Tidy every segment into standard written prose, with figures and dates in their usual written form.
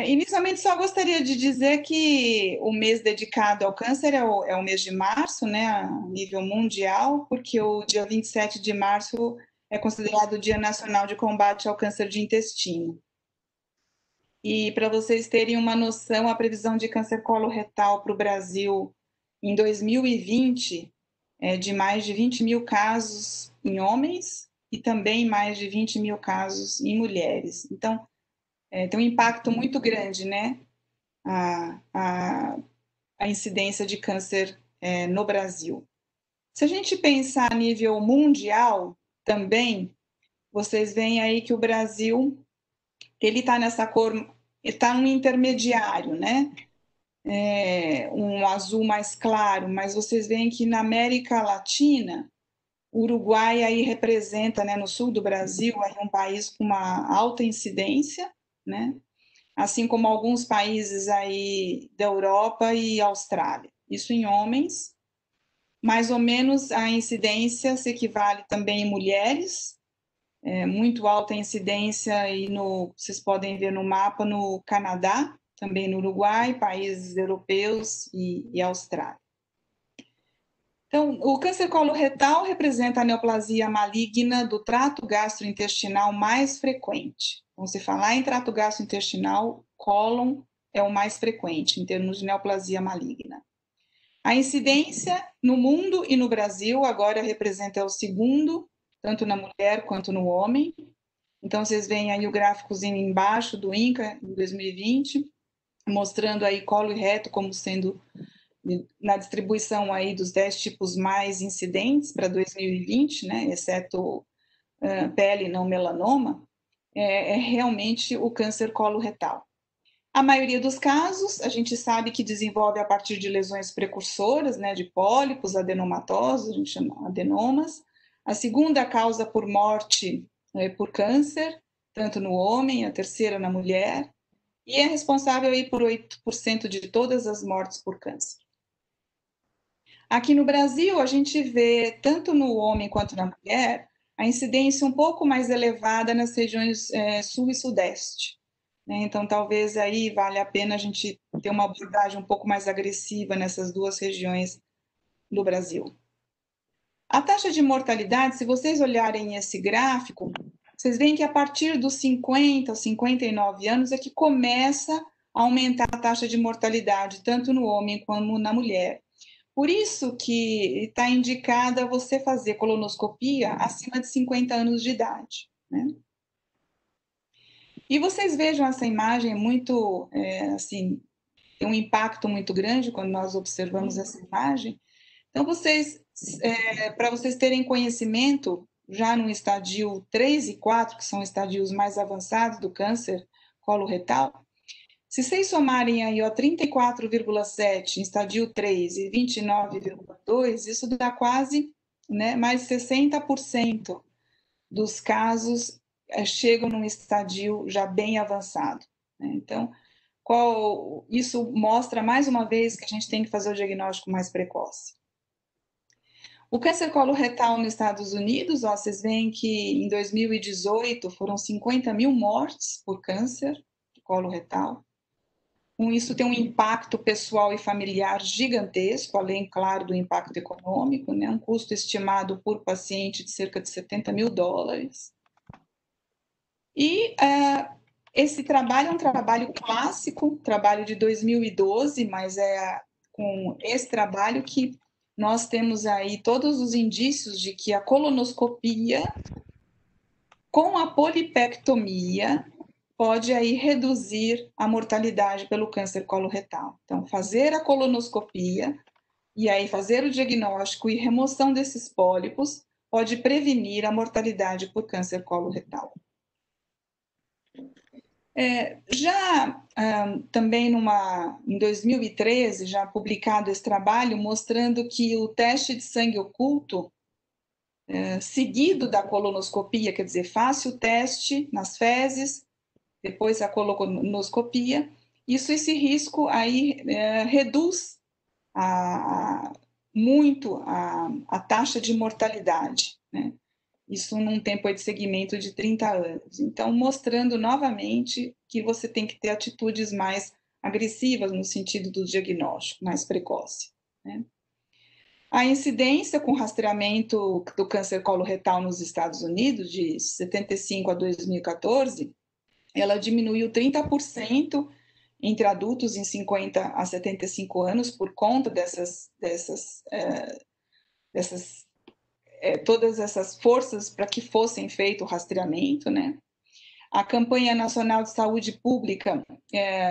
Inicialmente, só gostaria de dizer que o mês dedicado ao câncer é o mês de março, né, a nível mundial, porque o dia 27 de março é considerado o Dia Nacional de Combate ao Câncer de Intestino. E para vocês terem uma noção, a previsão de câncer coloretal para o Brasil em 2020 é de mais de 20 mil casos em homens e também mais de 20 mil casos em mulheres. Então, tem um impacto muito grande, né? A incidência de câncer no Brasil. Se a gente pensar a nível mundial também, vocês veem aí que o Brasil ele está nessa cor, está um intermediário, né? Um azul mais claro, mas vocês veem que na América Latina, o Uruguai aí representa, né, no sul do Brasil, aí um país com uma alta incidência, né? Assim como alguns países aí da Europa e Austrália. Isso em homens. Mais ou menos a incidência se equivale também em mulheres, muito alta incidência, e vocês podem ver no mapa no Canadá, também no Uruguai, países europeus e Austrália. Então, o câncer coloretal representa a neoplasia maligna do trato gastrointestinal mais frequente. Então, se falar em trato gastrointestinal, cólon é o mais frequente em termos de neoplasia maligna. A incidência no mundo e no Brasil agora representa o segundo, tanto na mulher quanto no homem. Então, vocês veem aí o gráficozinho embaixo do INCA, em 2020, mostrando aí colo e reto como sendo na distribuição aí dos 10 tipos mais incidentes para 2020, né, exceto pele não melanoma, realmente o câncer coloretal. A maioria dos casos, a gente sabe que desenvolve a partir de lesões precursoras, né, de pólipos adenomatosos, a gente chama adenomas. A segunda causa por morte por câncer, tanto no homem, a terceira na mulher, e é responsável aí por 8% de todas as mortes por câncer. Aqui no Brasil, a gente vê, tanto no homem quanto na mulher, a incidência um pouco mais elevada nas regiões sul e sudeste. Né? Então, talvez aí valha a pena a gente ter uma abordagem um pouco mais agressiva nessas duas regiões do Brasil. A taxa de mortalidade, se vocês olharem esse gráfico, vocês veem que a partir dos 50 aos 59 anos é que começa a aumentar a taxa de mortalidade, tanto no homem como na mulher. Por isso que está indicada você fazer colonoscopia acima de 50 anos de idade. Né? E vocês vejam essa imagem, muito, assim, tem um impacto muito grande quando nós observamos essa imagem. Então, para vocês terem conhecimento, já no estadio 3 e 4, que são estadios mais avançados do câncer coloretal, se vocês somarem aí 34,7 em estadio 3 e 29,2, isso dá quase, né, mais de 60% dos casos chegam num estadio já bem avançado. Né? Então, isso mostra mais uma vez que a gente tem que fazer o diagnóstico mais precoce. O câncer coloretal nos Estados Unidos, vocês veem que em 2018 foram 50 mil mortes por câncer coloretal. Com isso tem um impacto pessoal e familiar gigantesco, além, claro, do impacto econômico, né? Um custo estimado por paciente de cerca de $70 mil. E esse trabalho é um trabalho clássico, trabalho de 2012, mas é com esse trabalho que nós temos aí todos os indícios de que a colonoscopia com a polipectomia pode aí reduzir a mortalidade pelo câncer coloretal. Então, fazer a colonoscopia e aí fazer o diagnóstico e remoção desses pólipos pode prevenir a mortalidade por câncer coloretal. Também em 2013, já publicado esse trabalho, mostrando que o teste de sangue oculto, seguido da colonoscopia, quer dizer, faça o teste nas fezes, depois a colonoscopia, esse risco aí reduz muito a taxa de mortalidade. Né? isso num tempo de segmento de 30 anos. Então, mostrando novamente que você tem que ter atitudes mais agressivas no sentido do diagnóstico, mais precoce, né? A incidência com rastreamento do câncer coloretal nos Estados Unidos, de 75 a 2014, ela diminuiu 30% entre adultos em 50 a 75 anos por conta todas essas forças para que fossem feito o rastreamento, né? A campanha nacional de saúde pública,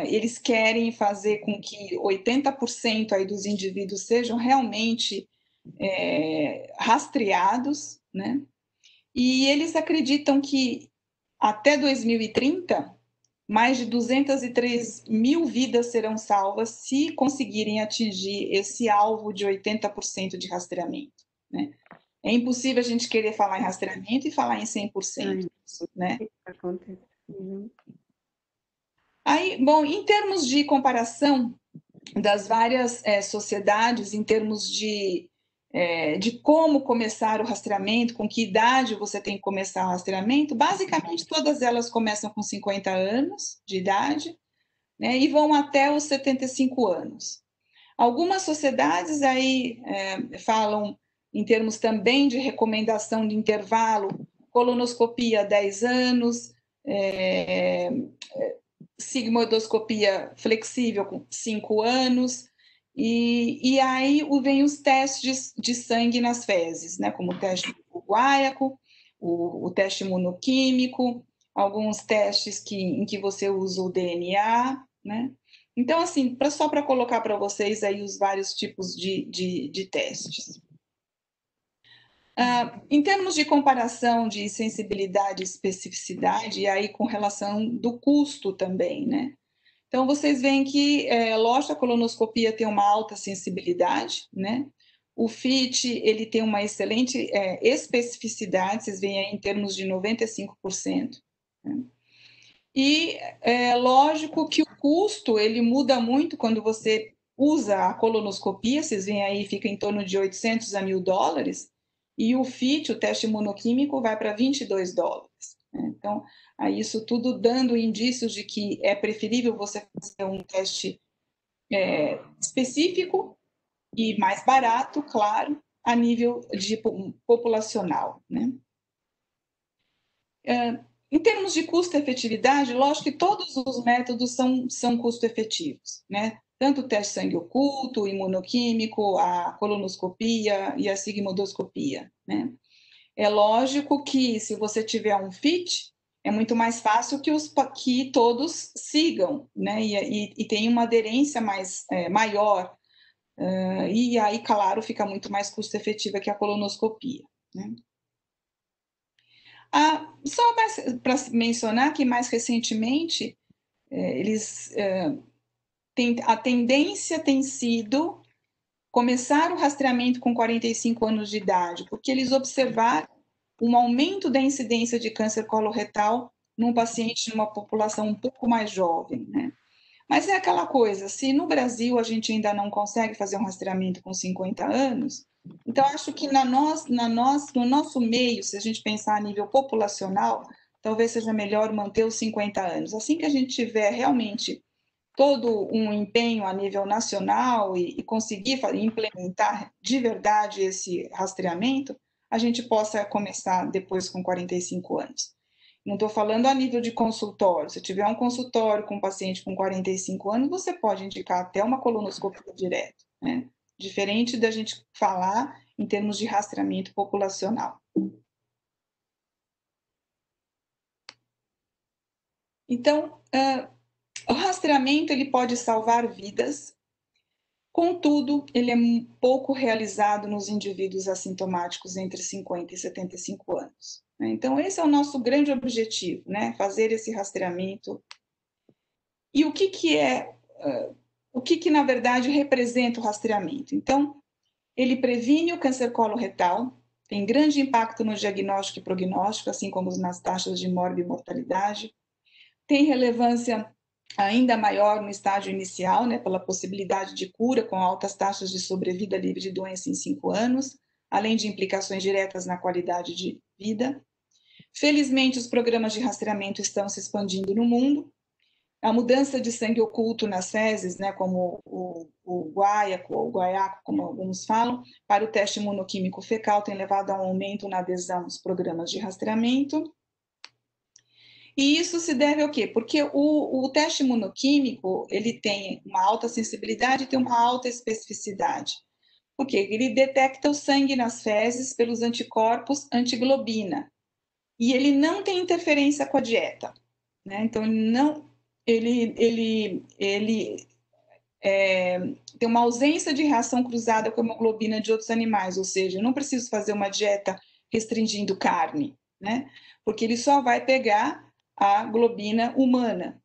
eles querem fazer com que 80% aí dos indivíduos sejam realmente rastreados, né? E eles acreditam que até 2030, mais de 203 mil vidas serão salvas se conseguirem atingir esse alvo de 80% de rastreamento, né? É impossível a gente querer falar em rastreamento e falar em 100%, né? Aí, bom, em termos de comparação das várias sociedades, em termos de como começar o rastreamento, com que idade você tem que começar o rastreamento, basicamente todas elas começam com 50 anos de idade, né, e vão até os 75 anos. Algumas sociedades aí falam em termos também de recomendação de intervalo, colonoscopia 10 anos, sigmoidoscopia flexível com 5 anos, e aí vem os testes de sangue nas fezes, né, como o teste guaiaco, o teste imunoquímico, alguns testes em que você usa o DNA, né? Então, assim, só para colocar para vocês aí os vários tipos de testes. Em termos de comparação de sensibilidade e especificidade, e aí com relação do custo também, né? Então, vocês veem que, lógico, a colonoscopia tem uma alta sensibilidade, né? O FIT, ele tem uma excelente especificidade, vocês veem aí em termos de 95%. Né? E lógico que o custo, ele muda muito quando você usa a colonoscopia, vocês veem aí, fica em torno de 800 a $1.000, e o FIT, o teste imunoquímico, vai para $22. Né? Então, aí isso tudo dando indícios de que é preferível você fazer um teste específico e mais barato, claro, a nível de populacional, né? Em termos de custo-efetividade, lógico que todos os métodos são custo-efetivos, né? Tanto o teste de sangue oculto, o imunoquímico, a colonoscopia e a sigmoidoscopia, né? É lógico que se você tiver um FIT, é muito mais fácil que todos sigam, né? E tem uma aderência maior, e aí, claro, fica muito mais custo-efetiva que a colonoscopia, né? Só para mencionar que mais recentemente a tendência tem sido começar o rastreamento com 45 anos de idade, porque eles observaram um aumento da incidência de câncer coloretal num paciente numa população um pouco mais jovem, né? Mas é aquela coisa, se no Brasil a gente ainda não consegue fazer um rastreamento com 50 anos, então acho que no nosso meio, se a gente pensar a nível populacional, talvez seja melhor manter os 50 anos. Assim que a gente tiver realmente todo um empenho a nível nacional e conseguir implementar de verdade esse rastreamento, a gente possa começar depois com 45 anos. Não estou falando a nível de consultório. Se tiver um consultório com um paciente com 45 anos, você pode indicar até uma colonoscopia direto, né? Diferente da gente falar em termos de rastreamento populacional. Então, o rastreamento ele pode salvar vidas, contudo, ele é pouco realizado nos indivíduos assintomáticos entre 50 e 75 anos. Né? Então, esse é o nosso grande objetivo, né? Fazer esse rastreamento. E o que na verdade representa o rastreamento? Então, ele previne o câncer coloretal, tem grande impacto no diagnóstico e prognóstico, assim como nas taxas de morbimortalidade, tem relevância ainda maior no estágio inicial, né, pela possibilidade de cura com altas taxas de sobrevida livre de doença em 5 anos, além de implicações diretas na qualidade vida. Felizmente, os programas de rastreamento estão se expandindo no mundo. A mudança de sangue oculto nas fezes, né, como o guaiaco, ou guaiaco, como alguns falam, para o teste imunoquímico fecal tem levado a um aumento na adesão aos programas de rastreamento. E isso se deve ao quê? Porque o teste imunoquímico, ele tem uma alta sensibilidade e tem uma alta especificidade. Por quê? Ele detecta o sangue nas fezes pelos anticorpos antiglobina. E ele não tem interferência com a dieta, né? Então, ele tem uma ausência de reação cruzada com a hemoglobina de outros animais, ou seja, eu não preciso fazer uma dieta restringindo carne, né? Porque ele só vai pegar a globina humana.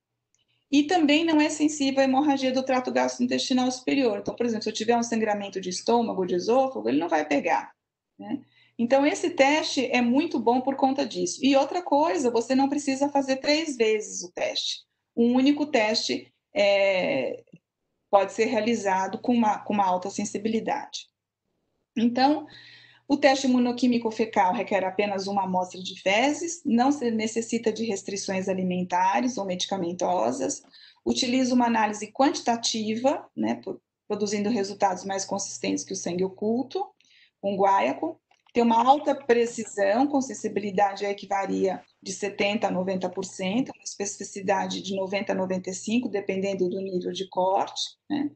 E também não é sensível à hemorragia do trato gastrointestinal superior. Então, por exemplo, se eu tiver um sangramento de estômago, de esôfago, ele não vai pegar, né? Então, esse teste é muito bom por conta disso. E outra coisa, você não precisa fazer 3 vezes o teste. Um único teste pode ser realizado com uma alta sensibilidade. Então, o teste imunoquímico fecal requer apenas uma amostra de fezes, não se necessita de restrições alimentares ou medicamentosas, utiliza uma análise quantitativa, né, produzindo resultados mais consistentes que o sangue oculto, com guaiaco, tem uma alta precisão, com sensibilidade aí que varia de 70% a 90%, uma especificidade de 90% a 95%, dependendo do nível de corte, né?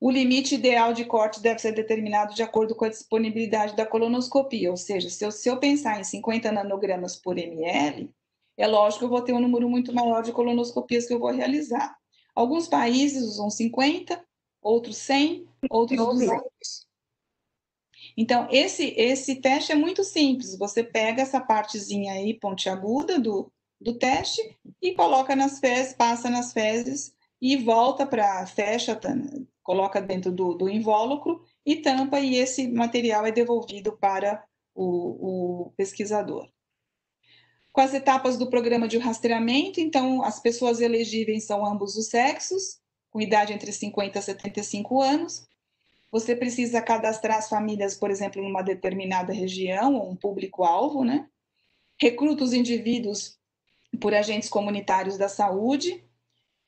O limite ideal de corte deve ser determinado de acordo com a disponibilidade da colonoscopia, ou seja, se eu pensar em 50 nanogramas por ml, é lógico que eu vou ter um número muito maior de colonoscopias que eu vou realizar. Alguns países usam 50, outros 100, outros 200. Então, esse teste é muito simples. Você pega essa partezinha aí, pontiaguda do teste, e coloca nas fezes, passa nas fezes e volta para, fecha, coloca dentro do invólucro e tampa, e esse material é devolvido para o pesquisador. Com as etapas do programa de rastreamento, então, as pessoas elegíveis são ambos os sexos, com idade entre 50 e 75 anos. Você precisa cadastrar as famílias, por exemplo, numa determinada região ou um público-alvo, né? Recruta os indivíduos por agentes comunitários da saúde,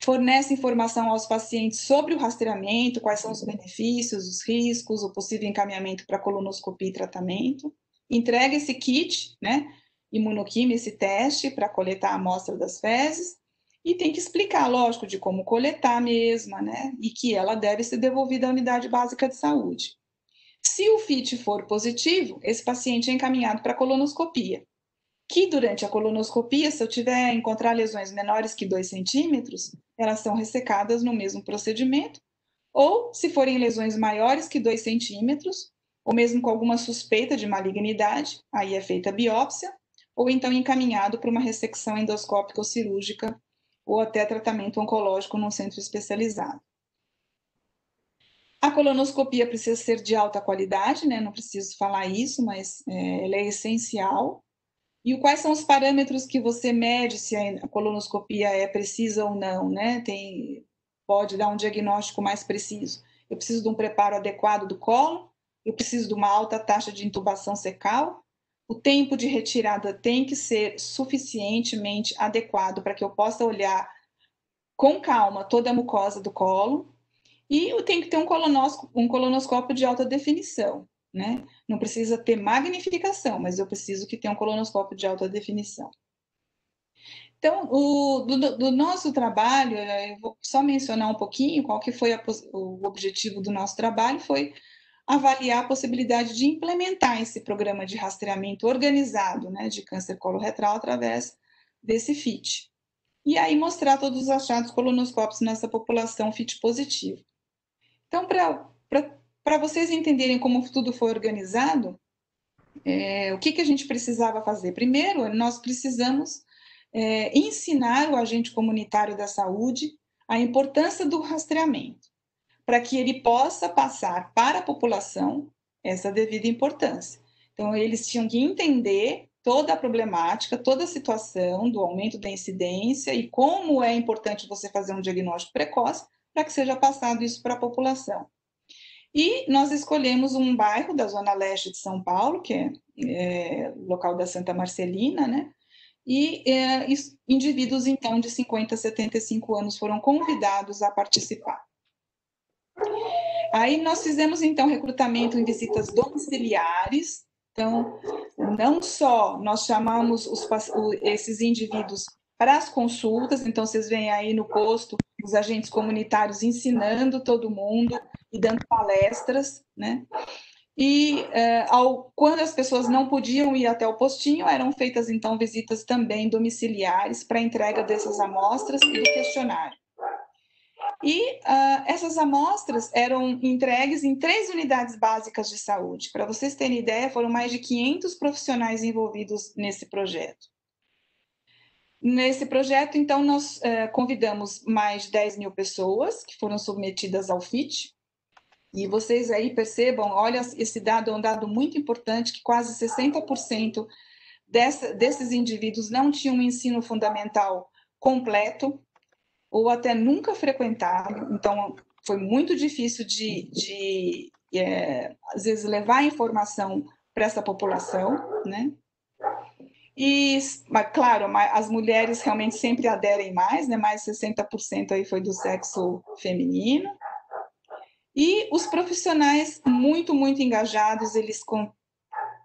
fornece informação aos pacientes sobre o rastreamento, quais são os benefícios, os riscos, o possível encaminhamento para colonoscopia e tratamento, entrega esse kit, né, imunoquímica, esse teste para coletar a amostra das fezes, e tem que explicar, lógico, de como coletar a mesma, né, e que ela deve ser devolvida à unidade básica de saúde. Se o FIT for positivo, esse paciente é encaminhado para colonoscopia, que durante a colonoscopia, se eu tiver encontrar lesões menores que 2 centímetros, elas são ressecadas no mesmo procedimento, ou se forem lesões maiores que 2 centímetros, ou mesmo com alguma suspeita de malignidade, aí é feita a biópsia, ou então encaminhado para uma ressecção endoscópica ou cirúrgica, ou até tratamento oncológico num centro especializado. A colonoscopia precisa ser de alta qualidade, né? Não preciso falar isso, mas ela é essencial. E quais são os parâmetros que você mede se a colonoscopia é precisa ou não, né? Pode dar um diagnóstico mais preciso. Eu preciso de um preparo adequado do colo, eu preciso de uma alta taxa de intubação secal, o tempo de retirada tem que ser suficientemente adequado para que eu possa olhar com calma toda a mucosa do colo, e eu tenho que ter um colonoscópio de alta definição, né? Não precisa ter magnificação, mas eu preciso que tenha um colonoscópio de alta definição. Então, do nosso trabalho, eu vou só mencionar um pouquinho qual que foi o objetivo do nosso trabalho, foi avaliar a possibilidade de implementar esse programa de rastreamento organizado, né, de câncer coloretal através desse FIT. E aí mostrar todos os achados colonoscópicos nessa população FIT positivo. Então, para vocês entenderem como tudo foi organizado, o que a gente precisava fazer? Primeiro, nós precisamos ensinar o agente comunitário da saúde a importância do rastreamento, para que ele possa passar para a população essa devida importância. Então, eles tinham que entender toda a problemática, toda a situação do aumento da incidência e como é importante você fazer um diagnóstico precoce para que seja passado isso para a população. E nós escolhemos um bairro da Zona Leste de São Paulo, que é local da Santa Marcelina, né? E indivíduos, então, de 50 a 75 anos foram convidados a participar. Aí nós fizemos, então, recrutamento em visitas domiciliares. Então, não só nós chamamos esses indivíduos para as consultas, então vocês veem aí no posto os agentes comunitários ensinando todo mundo e dando palestras, né? E quando as pessoas não podiam ir até o postinho, eram feitas então visitas também domiciliares para a entrega dessas amostras e do questionário. E essas amostras eram entregues em 3 unidades básicas de saúde. Para vocês terem ideia, foram mais de 500 profissionais envolvidos nesse projeto. Nesse projeto, então, nós convidamos mais de 10 mil pessoas que foram submetidas ao FIT. E vocês aí percebam, olha, esse dado é um dado muito importante, que quase 60% desses indivíduos não tinham um ensino fundamental completo, ou até nunca frequentado, então foi muito difícil às vezes, levar informação para essa população, né? E, claro, as mulheres realmente sempre aderem mais, né? Mais 60% aí foi do sexo feminino. E os profissionais muito, muito engajados, eles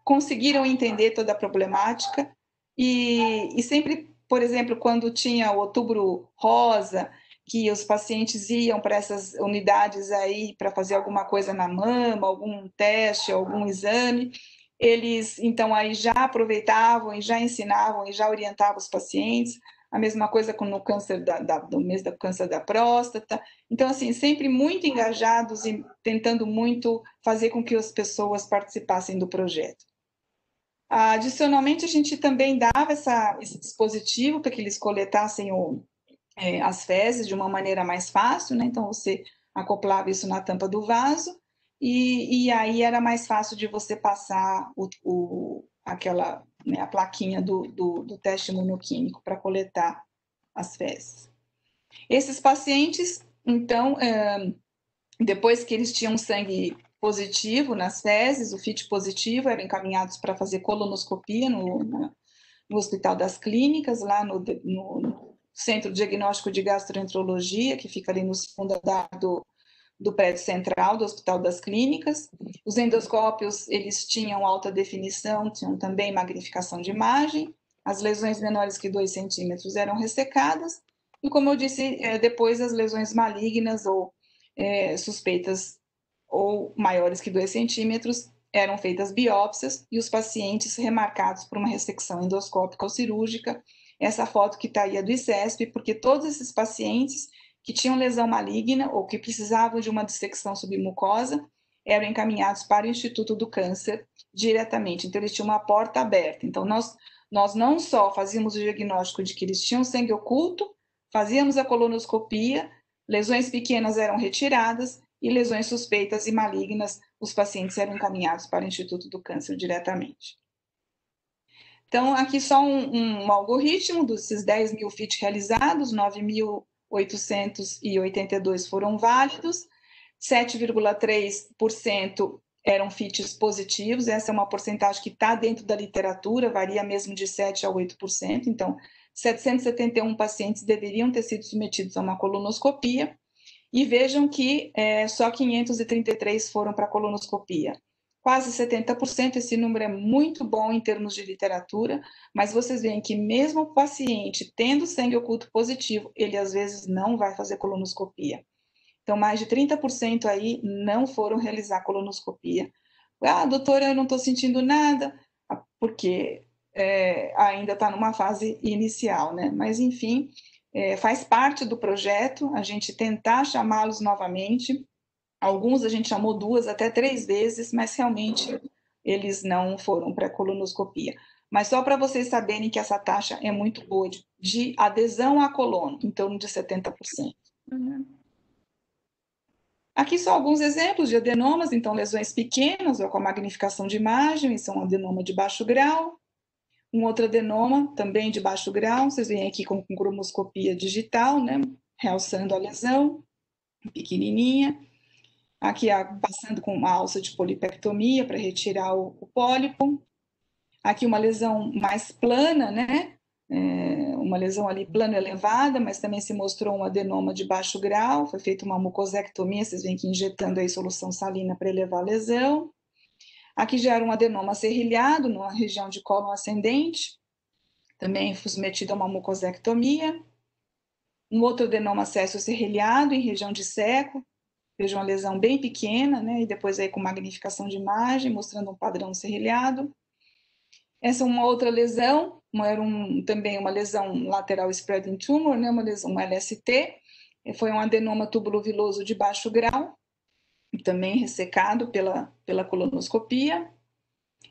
conseguiram entender toda a problemática e sempre, por exemplo, quando tinha o Outubro Rosa, que os pacientes iam para essas unidades aí para fazer alguma coisa na mama, algum teste, algum exame, eles então aí já aproveitavam e já ensinavam e já orientavam os pacientes. A mesma coisa com no câncer do mês do câncer da próstata. Então, assim, sempre muito engajados e tentando muito fazer com que as pessoas participassem do projeto. Adicionalmente, a gente também dava esse dispositivo para que eles coletassem as fezes de uma maneira mais fácil, né? Então, você acoplava isso na tampa do vaso e aí era mais fácil de você passar aquela, né, a plaquinha do teste imunoquímico para coletar as fezes. Esses pacientes, então, depois que eles tinham sangue positivo nas fezes, o FIT positivo, eram encaminhados para fazer colonoscopia no Hospital das Clínicas, lá no Centro Diagnóstico de Gastroenterologia, que fica ali no segundo andar do prédio central do Hospital das Clínicas. Os endoscópios, eles tinham alta definição, tinham também magnificação de imagem, as lesões menores que 2 centímetros eram ressecadas, e como eu disse, depois as lesões malignas ou suspeitas ou maiores que 2 centímetros eram feitas biópsias e os pacientes remarcados por uma ressecção endoscópica ou cirúrgica. Essa foto que está aí é do ICESP, porque todos esses pacientes que tinham lesão maligna ou que precisavam de uma dissecção submucosa eram encaminhados para o Instituto do Câncer diretamente. Então, eles tinham uma porta aberta. Então, nós não só fazíamos o diagnóstico de que eles tinham sangue oculto, fazíamos a colonoscopia, lesões pequenas eram retiradas e lesões suspeitas e malignas, os pacientes eram encaminhados para o Instituto do Câncer diretamente. Então, aqui só um algoritmo desses 10 mil FIT realizados, 9.882 foram válidos, 7,3% eram FITs positivos, essa é uma porcentagem que está dentro da literatura, varia mesmo de 7% a 8%, então 771 pacientes deveriam ter sido submetidos a uma colonoscopia, e vejam que só 533 foram para a colonoscopia. Quase 70%, esse número é muito bom em termos de literatura, mas vocês veem que mesmo o paciente tendo sangue oculto positivo, ele às vezes não vai fazer colonoscopia. Então, mais de 30% aí não foram realizar colonoscopia. Doutora, eu não estou sentindo nada, porque ainda está numa fase inicial, né? Mas, enfim, faz parte do projeto a gente tentar chamá-los novamente. Alguns a gente chamou 2 até 3 vezes, mas realmente eles não foram para a colonoscopia. Mas só para vocês saberem que essa taxa é muito boa de adesão à colono, em torno de 70%. Aqui só alguns exemplos de adenomas, então lesões pequenas ou com magnificação de imagem, isso é um adenoma de baixo grau. Um outro adenoma, também de baixo grau, vocês veem aqui com cromoscopia digital, né, realçando a lesão, pequenininha. Aqui passando com uma alça de polipectomia para retirar o pólipo. Aqui uma lesão mais plana, né? Uma lesão ali plano elevada, mas também se mostrou um adenoma de baixo grau, foi feita uma mucosectomia, vocês veem que injetando aí solução salina para elevar a lesão. Aqui já era um adenoma serrilhado, na região de cólon ascendente, também foi submetido a uma mucosectomia. Um outro adenoma acéssio serrilhado em região de seco, veja uma lesão bem pequena, né? E depois aí com magnificação de imagem, mostrando um padrão serrilhado. Essa é uma outra lesão, também uma lesão lateral spreading tumor, né, uma lesão, um LST, foi um adenoma tubuloviloso de baixo grau, também ressecado pela colonoscopia.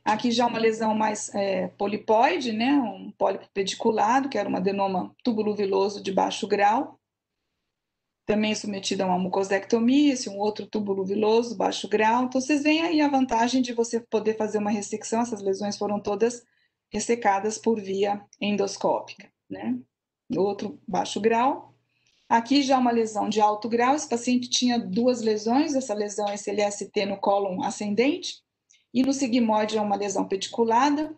Aqui já uma lesão mais polipoide, né, um pólipo pediculado, que era um adenoma tubuloviloso de baixo grau, também submetido a uma mucosectomia, esse um outro túbulo viloso, baixo grau. Então, vocês veem aí a vantagem de você poder fazer uma ressecção, essas lesões foram todas ressecadas por via endoscópica, né? Outro baixo grau. Aqui já uma lesão de alto grau, esse paciente tinha duas lesões, essa lesão, esse LST no cólon ascendente, e no sigmoide é uma lesão pediculada,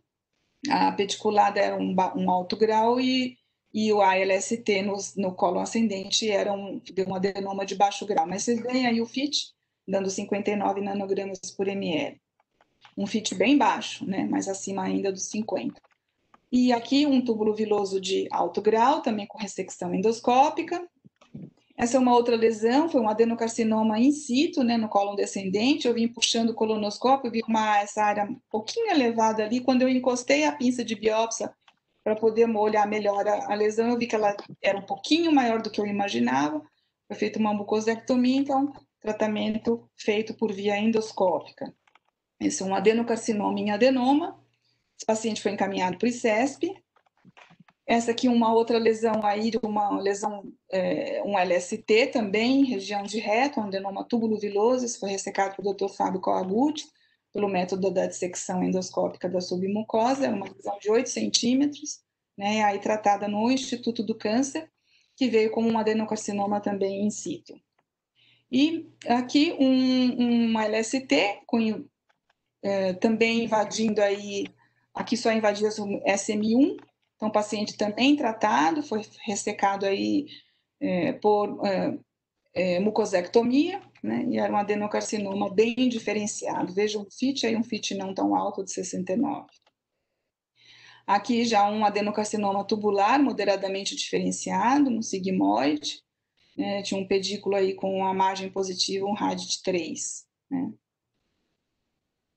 a pediculada era um alto grau e o ALST no colo ascendente era um adenoma de baixo grau. Mas vocês veem aí o FIT dando 59 nanogramas por ml. Um FIT bem baixo, né? Mas acima ainda dos 50. E aqui um túbulo viloso de alto grau, também com ressecção endoscópica. Essa é uma outra lesão, foi um adenocarcinoma in situ, né, no cólon descendente. Eu vim puxando o colonoscópio, vi essa área um pouquinho elevada ali. Quando eu encostei a pinça de biópsia para poder olhar melhor a lesão, eu vi que ela era um pouquinho maior do que eu imaginava. Foi feita uma mucosectomia, então, tratamento feito por via endoscópica. Esse é um adenocarcinoma em adenoma. Esse paciente foi encaminhado para o ICESP. Essa aqui uma outra lesão aí, uma lesão, um LST também, região de reto, um adenoma túbulo-viloso, isso foi ressecado pelo Dr. Fábio Coagutti, pelo método da dissecção endoscópica da submucosa, era uma lesão de 8 centímetros, né, aí tratada no Instituto do Câncer, que veio como um adenocarcinoma também in situ. E aqui um LST, também invadindo aí, aqui só invadia o SM1, então, o paciente também tratado, foi ressecado aí por mucosectomia, né? E era um adenocarcinoma bem diferenciado. Veja um FIT aí, um FIT não tão alto de 69. Aqui já um adenocarcinoma tubular moderadamente diferenciado, um sigmoide, né? Tinha um pedículo aí com uma margem positiva, um RAD de 3, né?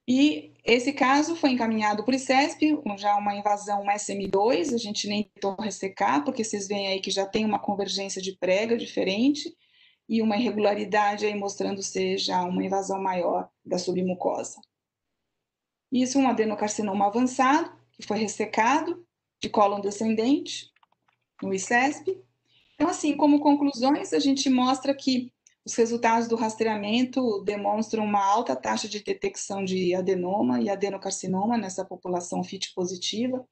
E esse caso foi encaminhado para o ICESP, já uma invasão SM2, a gente nem tentou ressecar, porque vocês veem aí que já tem uma convergência de prega diferente e uma irregularidade aí mostrando ser já uma invasão maior da submucosa. Isso um adenocarcinoma avançado, que foi ressecado de cólon descendente no ICESP. Então, assim, como conclusões, a gente mostra que os resultados do rastreamento demonstram uma alta taxa de detecção de adenoma e adenocarcinoma nessa população FIT positiva.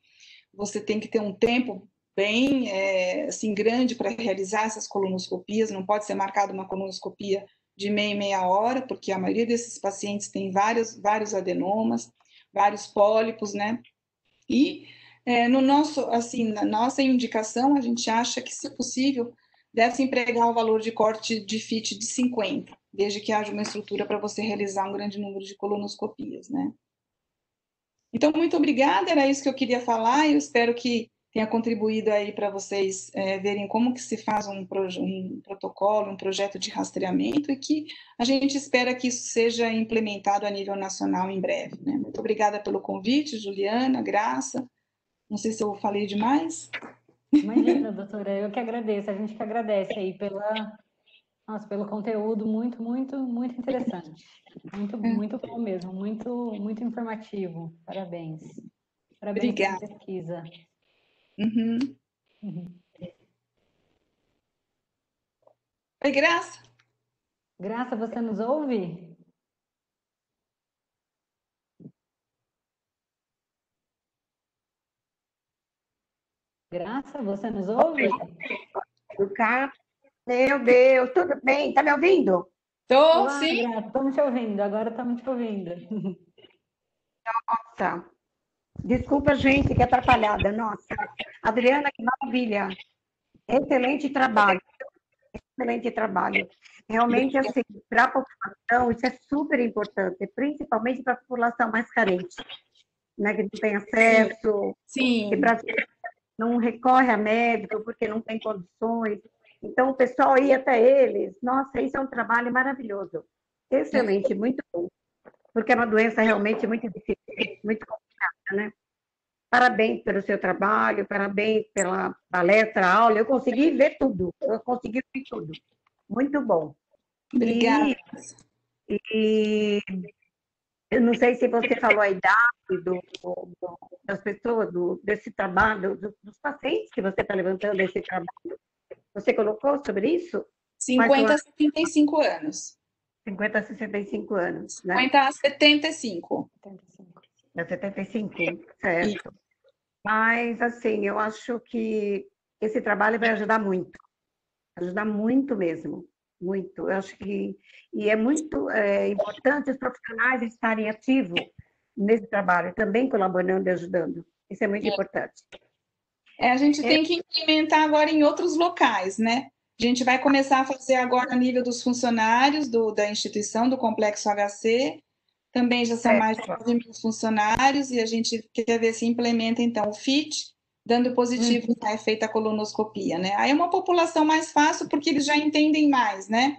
Você tem que ter um tempo bem assim, grande para realizar essas colonoscopias, não pode ser marcada uma colonoscopia de meia em meia hora, porque a maioria desses pacientes tem vários adenomas, vários pólipos, né? E no nosso, assim, na nossa indicação, a gente acha que, se possível, deve-se empregar o valor de corte de FIT de 50, desde que haja uma estrutura para você realizar um grande número de colonoscopias, né? Então, muito obrigada, era isso que eu queria falar, e eu espero que tenha contribuído aí para vocês verem como que se faz um protocolo, um projeto de rastreamento, e que a gente espera que isso seja implementado a nível nacional em breve, né? Muito obrigada pelo convite, Juliana, Graça. Não sei se eu falei demais. Imagina, doutora, eu que agradeço, a gente que agradece aí pelo conteúdo muito interessante. Muito bom mesmo, muito informativo. Parabéns. Parabéns pela Obrigada. pesquisa. Uhum. Uhum. Oi, Graça. Graça, você nos ouve? Graça, você nos ouve? Do cá. Meu Deus, tudo bem? Tá me ouvindo? Tô, Olá, sim. Graça, estamos te ouvindo, agora estamos te ouvindo. Nossa, desculpa, gente, que atrapalhada. Nossa, Adriana, que maravilha. Excelente trabalho, excelente trabalho. Realmente, assim, para a população, isso é super importante, principalmente para a população mais carente, né, que não tem acesso, que Sim. não recorre a médico porque não tem condições. Então, o pessoal ir até eles, nossa, isso é um trabalho maravilhoso. Excelente, muito bom, porque é uma doença realmente muito difícil, muito complicada, né? Parabéns pelo seu trabalho, parabéns pela palestra, aula. Eu consegui ver tudo, eu consegui ver tudo. Muito bom. Obrigada. E eu não sei se você falou a idade das pessoas, desse trabalho, dos pacientes que você está levantando esse trabalho. Você colocou sobre isso? Quais são 50 a 75 anos. 50 a 65 anos, né? 50 a 75. 75. É 75, certo. Mas, assim, eu acho que esse trabalho vai ajudar muito mesmo, muito. Eu acho que e é muito importante os profissionais estarem ativos nesse trabalho, também colaborando e ajudando. Isso é muito importante. A gente tem que implementar agora em outros locais, né? A gente vai começar a fazer agora a nível dos funcionários da instituição, do Complexo HC. Também já são mais de 9 mil funcionários e a gente quer ver se implementa, então, o FIT, dando positivo, é feita a colonoscopia, né? Aí é uma população mais fácil porque eles já entendem mais, né?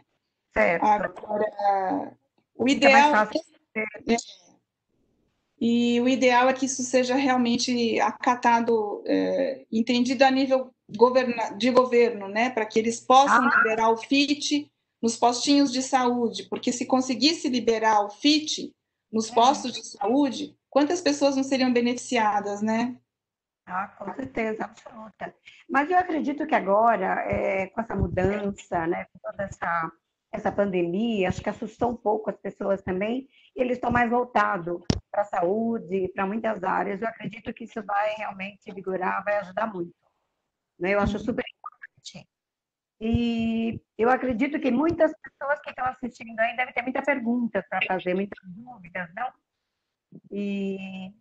Certo. Agora, o Fica mais ideal fácil. e o ideal é que isso seja realmente acatado, entendido a nível de governo, né? Para que eles possam liberar o FIT nos postinhos de saúde, porque se conseguisse liberar o FIT nos postos de saúde, quantas pessoas não seriam beneficiadas, né? Ah, com certeza, absoluta. Mas eu acredito que agora, com essa mudança, né, com toda essa pandemia, acho que assustou um pouco as pessoas também, e eles estão mais voltados para a saúde, para muitas áreas. Eu acredito que isso vai realmente vigorar, vai ajudar muito, né? Eu acho super importante. E eu acredito que muitas pessoas que estão assistindo aí devem ter muitas perguntas para fazer, muitas dúvidas, não? E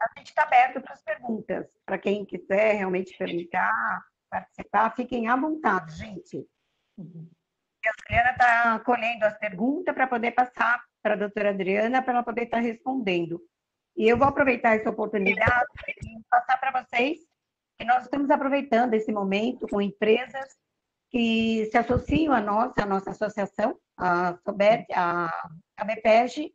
a gente está aberto para as perguntas. Para quem quiser realmente perguntar, participar, fiquem à vontade, gente. A Adriana está colhendo as perguntas para poder passar para a doutora Adriana, para ela poder estar respondendo. E eu vou aproveitar essa oportunidade e passar para vocês que nós estamos aproveitando esse momento com empresas que se associam a nossa associação, a SOBET, a BPEG,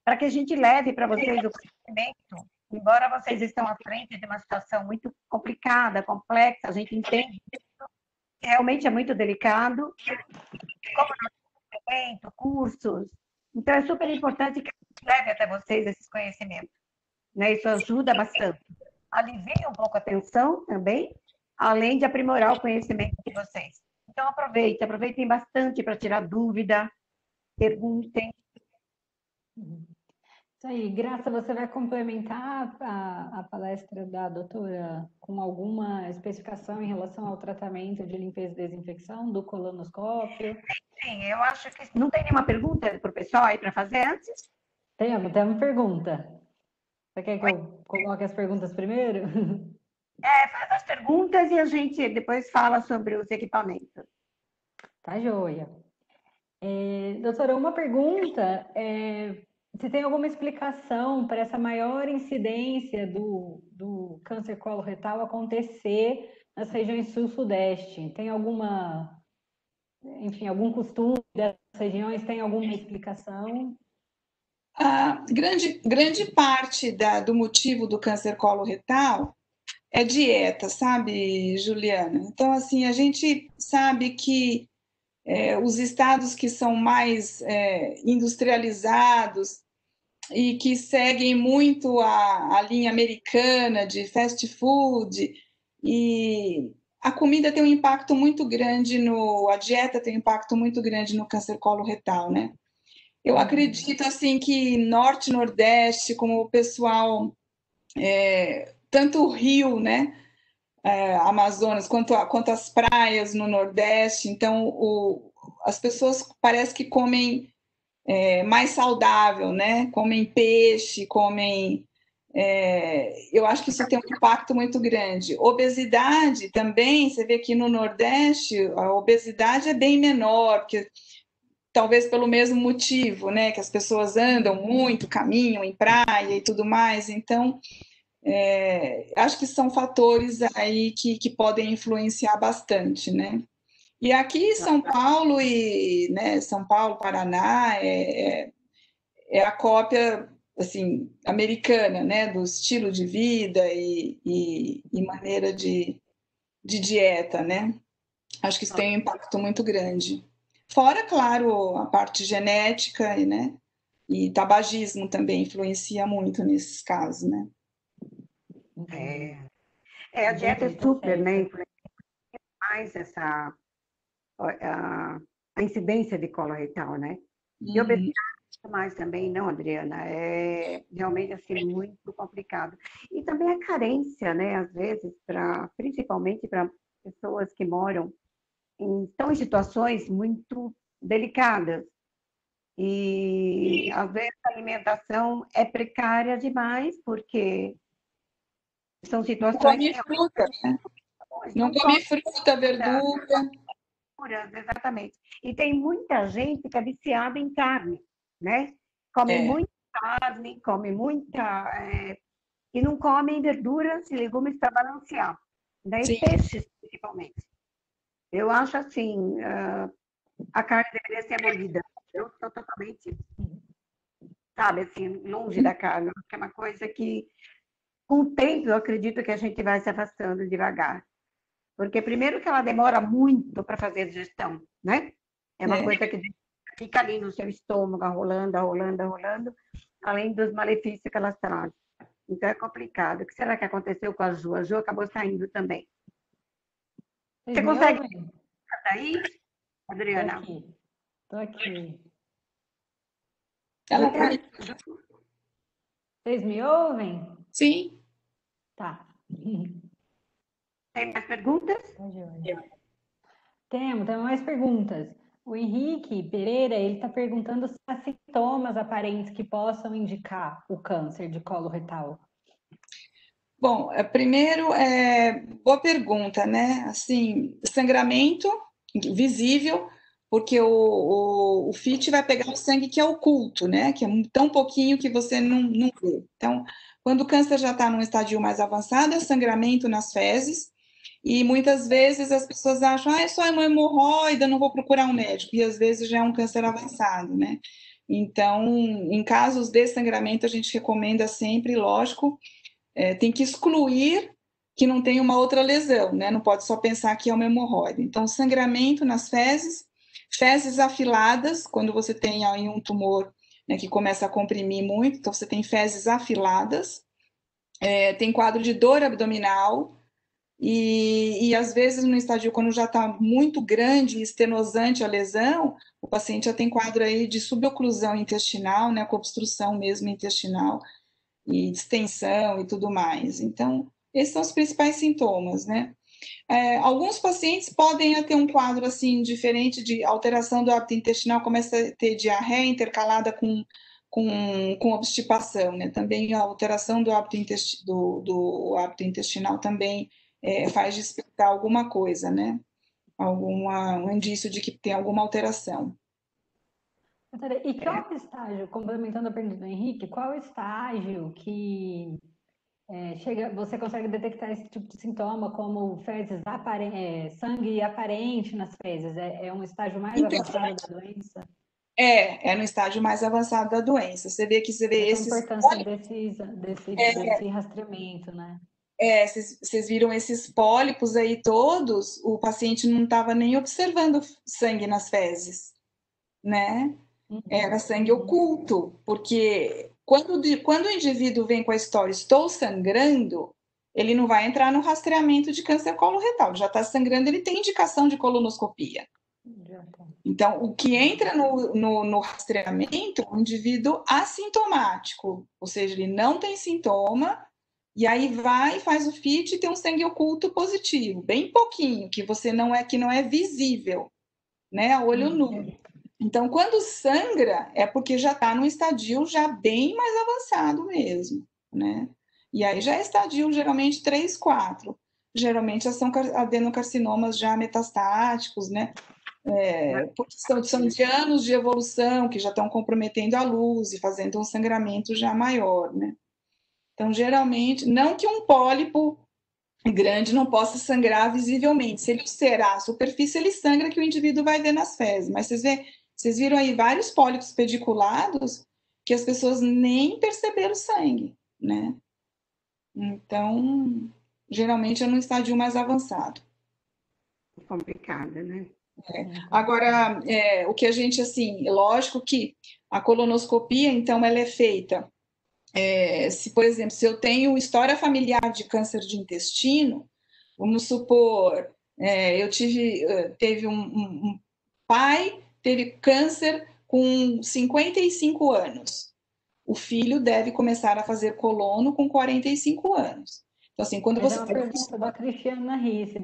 para que a gente leve para vocês o conhecimento. Embora vocês estão à frente de uma situação muito complicada, complexa, a gente entende que realmente é muito delicado, como conhecimento, cursos. Então, é super importante que a gente leve até vocês esses conhecimentos. Né? Isso ajuda bastante. Alivia um pouco a tensão também, além de aprimorar o conhecimento de vocês. Então, aproveitem bastante para tirar dúvida, perguntem. Isso aí, Graça, você vai complementar a palestra da doutora com alguma especificação em relação ao tratamento de limpeza e desinfecção do colonoscópio? Sim, eu acho que não tem nenhuma pergunta para o pessoal aí para fazer antes? Tem uma pergunta. Você quer que eu coloque as perguntas primeiro? Faz as perguntas e a gente depois fala sobre os equipamentos. Tá joia. Doutora, uma pergunta, se tem alguma explicação para essa maior incidência do câncer coloretal acontecer nas regiões sul-sudeste? Tem alguma, enfim, algum costume dessas regiões? Tem alguma explicação? A grande parte do motivo do câncer coloretal é dieta, sabe, Juliana? Então, assim, a gente sabe que os estados que são mais industrializados e que seguem muito a linha americana de fast food, e a comida tem um impacto muito grande a dieta tem um impacto muito grande no câncer coloretal, né? Eu acredito assim que norte, nordeste, como o pessoal, tanto o Rio, né? Amazonas, quanto às praias no Nordeste. Então, as pessoas parece que comem mais saudável, né? Comem peixe, comem. Eu acho que isso tem um impacto muito grande. Obesidade também, você vê que no Nordeste a obesidade é bem menor, porque talvez pelo mesmo motivo, né? Que as pessoas andam muito, caminham em praia e tudo mais. Então, acho que são fatores aí que podem influenciar bastante, né? E aqui São Paulo né, São Paulo, Paraná é a cópia assim americana, né, do estilo de vida e maneira de dieta, né? Acho que isso tem um impacto muito grande. Fora, claro, a parte genética, né? E tabagismo também influencia muito nesses casos, né? A dieta é super, né? Influencia mais a incidência de coloretal, né? E obesidade mais também, não, Adriana? É realmente assim muito complicado. E também a carência, né? Às vezes, principalmente para pessoas que estão em situações muito delicadas. E às vezes a alimentação é precária demais, porque são situações que fruta, né? Não come fruta, verdura. Exatamente. E tem muita gente que é viciada em carne, né? Come muita carne, come muita. E não come verduras e legumes para balancear. Daí peixes, principalmente. Eu acho assim, a carne deveria ser abolida. Eu estou totalmente, sabe, assim, longe da carne. É uma coisa que, com o tempo, eu acredito que a gente vai se afastando devagar. Porque primeiro que ela demora muito para fazer a digestão, né? É uma coisa que fica ali no seu estômago, rolando, rolando, rolando, além dos malefícios que ela traz. Então é complicado. O que será que aconteceu com a Ju? A Ju acabou saindo também. Você consegue daí, Adriana? Estou aqui. Ela tá... Vocês me ouvem? Sim. Tá. Tem mais perguntas? Temos mais perguntas. O Henrique Pereira, ele está perguntando se há sintomas aparentes que possam indicar o câncer de colo retal. Bom, primeiro, boa pergunta, né? Assim, sangramento visível, porque o FIT vai pegar o sangue que é oculto, né? Que é tão pouquinho que você não vê. Então, quando o câncer já está num estadio mais avançado, é sangramento nas fezes, e muitas vezes as pessoas acham, é só uma hemorroida, não vou procurar um médico, e às vezes já é um câncer avançado, né? Então, em casos de sangramento, a gente recomenda sempre, lógico, tem que excluir que não tem uma outra lesão, né? Não pode só pensar que é uma hemorroida. Então, sangramento nas fezes, fezes afiladas, quando você tem aí um tumor, né, que começa a comprimir muito, então você tem fezes afiladas, tem quadro de dor abdominal, e às vezes no estádio, quando já está muito grande e estenosante a lesão, o paciente já tem quadro aí de suboclusão intestinal, né, com obstrução mesmo intestinal, e distensão e tudo mais. Então, esses são os principais sintomas, né? Alguns pacientes podem ter um quadro assim diferente de alteração do hábito intestinal, começa a ter diarreia intercalada com obstipação, né? Também a alteração do hábito, do hábito intestinal também faz despertar alguma coisa, né? Um indício de que tem alguma alteração. E qual o estágio, complementando a pergunta do Henrique, qual o estágio que você consegue detectar esse tipo de sintoma, como fezes sangue aparente nas fezes? É um estágio mais avançado da doença? É no estágio mais avançado da doença. Você vê esses... A importância desse rastreamento, né? Vocês viram esses pólipos aí todos, o paciente não estava nem observando sangue nas fezes, né? Era sangue oculto, porque quando o indivíduo vem com a história estou sangrando, ele não vai entrar no rastreamento de câncer coloretal, já está sangrando, ele tem indicação de colonoscopia. Então, o que entra no rastreamento é um indivíduo assintomático, ou seja, ele não tem sintoma, E aí vai, faz o FIT e tem um sangue oculto positivo, bem pouquinho, que não é visível, né, a olho nu. Então, quando sangra, é porque já está num estadio já bem mais avançado mesmo, né? E aí já é estadio geralmente 3, 4. Geralmente são adenocarcinomas já metastáticos, né? Porque são de anos de evolução que já estão comprometendo a luz e fazendo um sangramento já maior, né? Então, geralmente, não que um pólipo grande não possa sangrar visivelmente. Se ele ulcerar a superfície, ele sangra que o indivíduo vai ver nas fezes. Mas vocês viram aí vários pólipos pediculados que as pessoas nem perceberam sangue, né? Então, geralmente é no estádio mais avançado. Complicada, né? Agora, o que a gente, assim, lógico que a colonoscopia, então, ela é feita. Se, por exemplo, se eu tenho história familiar de câncer de intestino, vamos supor, teve um pai, teve câncer com 55 anos. O filho deve começar a fazer colono com 45 anos. Então, assim, quando Mas é você uma tem... pergunta da Cristiana Risse,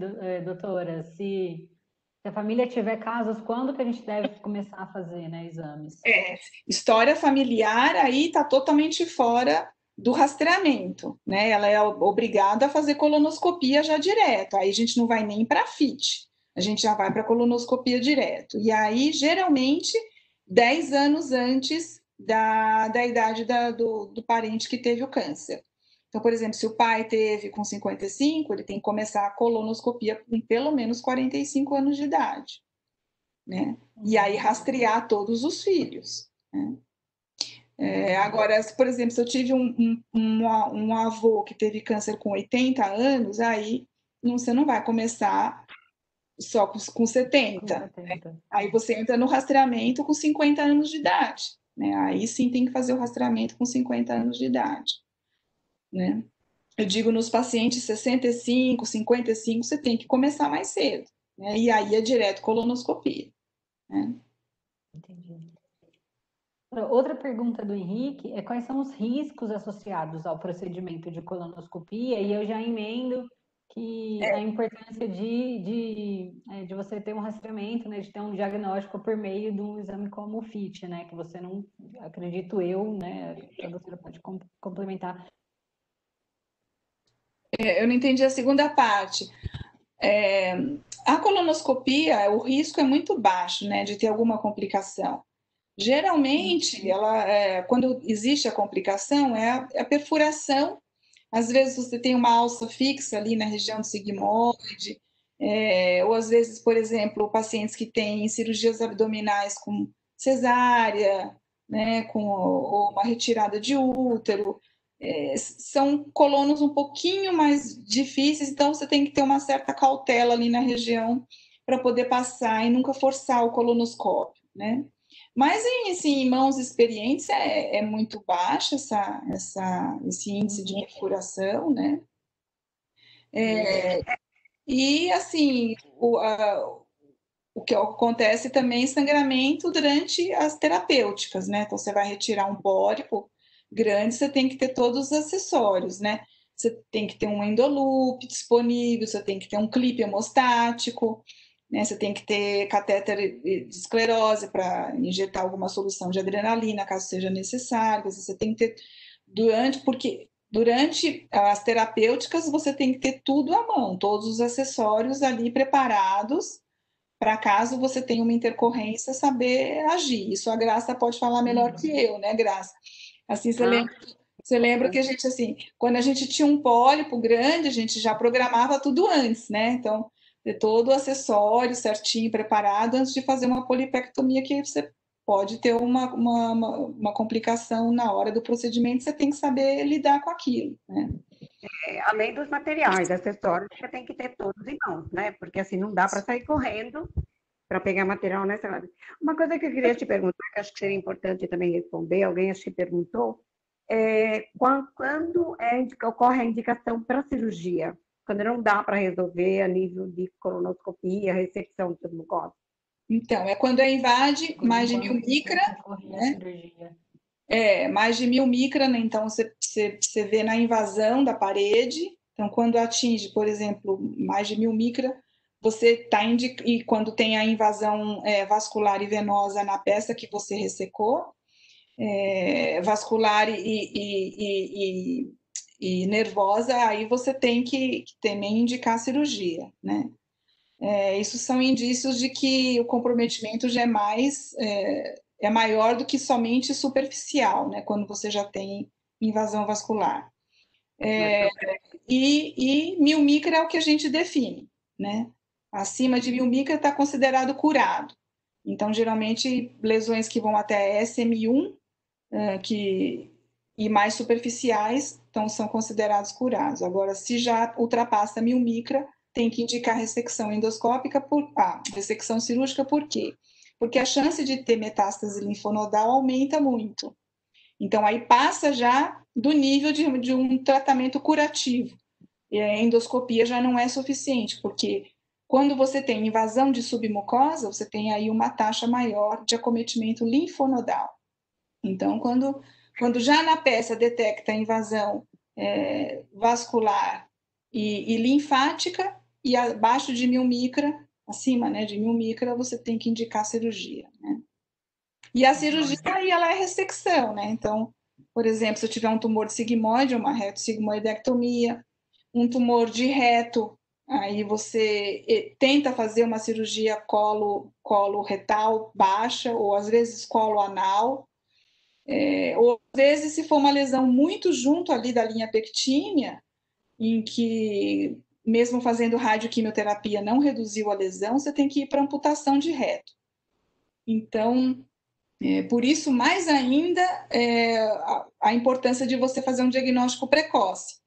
doutora, se a família tiver casos, quando que a gente deve começar a fazer, né, exames? História familiar aí está totalmente fora do rastreamento, né? Ela é obrigada a fazer colonoscopia já direto. Aí a gente não vai nem para FIT, a gente já vai para colonoscopia direto. E aí, geralmente, 10 anos antes da idade do parente que teve o câncer. Então, por exemplo, se o pai teve com 55, ele tem que começar a colonoscopia com pelo menos 45 anos de idade, né? E aí rastrear todos os filhos, né? Agora, por exemplo, se eu tive um avô que teve câncer com 80 anos, aí você não vai começar só com 70. Né? Aí você entra no rastreamento com 50 anos de idade. Né? Aí sim tem que fazer o rastreamento com 50 anos de idade. Né? Eu digo nos pacientes 65, 55, você tem que começar mais cedo. Né? E aí é direto colonoscopia. Né? Entendi. Outra pergunta do Henrique é quais são os riscos associados ao procedimento de colonoscopia, e eu já emendo que a importância de você ter um rastreamento, né, de ter um diagnóstico por meio de um exame como o FIT, né, que você não, acredito eu, né, a doutora pode complementar. Eu não entendi a segunda parte. A colonoscopia, o risco é muito baixo, né, de ter alguma complicação. Geralmente, quando existe a complicação, é a perfuração. Às vezes você tem uma alça fixa ali na região do sigmoide, ou às vezes, por exemplo, pacientes que têm cirurgias abdominais com cesárea, né, ou uma retirada de útero, são colonos um pouquinho mais difíceis, então você tem que ter uma certa cautela ali na região para poder passar e nunca forçar o colonoscópio, né? Mas em mãos experientes é muito baixo esse índice de perfuração, né? E assim, o que acontece também é sangramento durante as terapêuticas, né? Então você vai retirar um pólipo grande, você tem que ter todos os acessórios, né? Você tem que ter um endoloop disponível, você tem que ter um clipe hemostático, né? Você tem que ter catéter de esclerose para injetar alguma solução de adrenalina, caso seja necessário. Você tem que ter porque durante as terapêuticas você tem que ter tudo à mão, todos os acessórios ali preparados para caso você tenha uma intercorrência, saber agir. Isso a Graça pode falar melhor que eu, né, Graça? Assim, você lembra que a gente, assim, quando a gente tinha um pólipo grande, a gente já programava tudo antes, né? Então, ter todo o acessório certinho, preparado, antes de fazer uma polipectomia, que você pode ter uma complicação na hora do procedimento, você tem que saber lidar com aquilo, né? Além dos materiais, acessórios, você tem que ter todos em mãos, né? Porque assim não dá para sair correndo para pegar material nessa hora. Uma coisa que eu queria te perguntar, que acho que seria importante também responder, alguém acho que perguntou, quando ocorre a indicação para cirurgia? Quando não dá para resolver a nível de colonoscopia, ressecção de mucosa. Então, é quando invade mais de 1000 micra, né? Mais de 1000 micra, né? Então você vê na invasão da parede. Então, quando atinge, por exemplo, mais de 1000 micra, você está e quando tem a invasão vascular e venosa na peça que você ressecou, vascular e nervosa, aí você tem que também indicar cirurgia, né? Isso são indícios de que o comprometimento já é maior do que somente superficial, né? Quando você já tem invasão vascular. E 1000 micra é o que a gente define, né? Acima de 1000 micra está considerado curado. Então, geralmente, lesões que vão até SM1 e mais superficiais então, são considerados curados. Agora, se já ultrapassa 1000 micra, tem que indicar ressecção endoscópica, ressecção cirúrgica, por quê? Porque a chance de ter metástase linfonodal aumenta muito. Então, aí passa já do nível de um tratamento curativo. E a endoscopia já não é suficiente, porque quando você tem invasão de submucosa, você tem aí uma taxa maior de acometimento linfonodal. Então, quando já na peça detecta invasão vascular e linfática, e abaixo de 1000 micra, acima, né, de 1000 micra, você tem que indicar cirurgia, né? E a cirurgia aí ela é ressecção, né? Então, por exemplo, se eu tiver um tumor de sigmoide, uma retossigmoidectomia, um tumor de reto, aí você tenta fazer uma cirurgia colo retal baixa, ou às vezes colo anal, ou às vezes se for uma lesão muito junto ali da linha pectínea, em que mesmo fazendo radioquimioterapia não reduziu a lesão, você tem que ir para amputação de reto. Então, por isso, mais ainda, a importância de você fazer um diagnóstico precoce.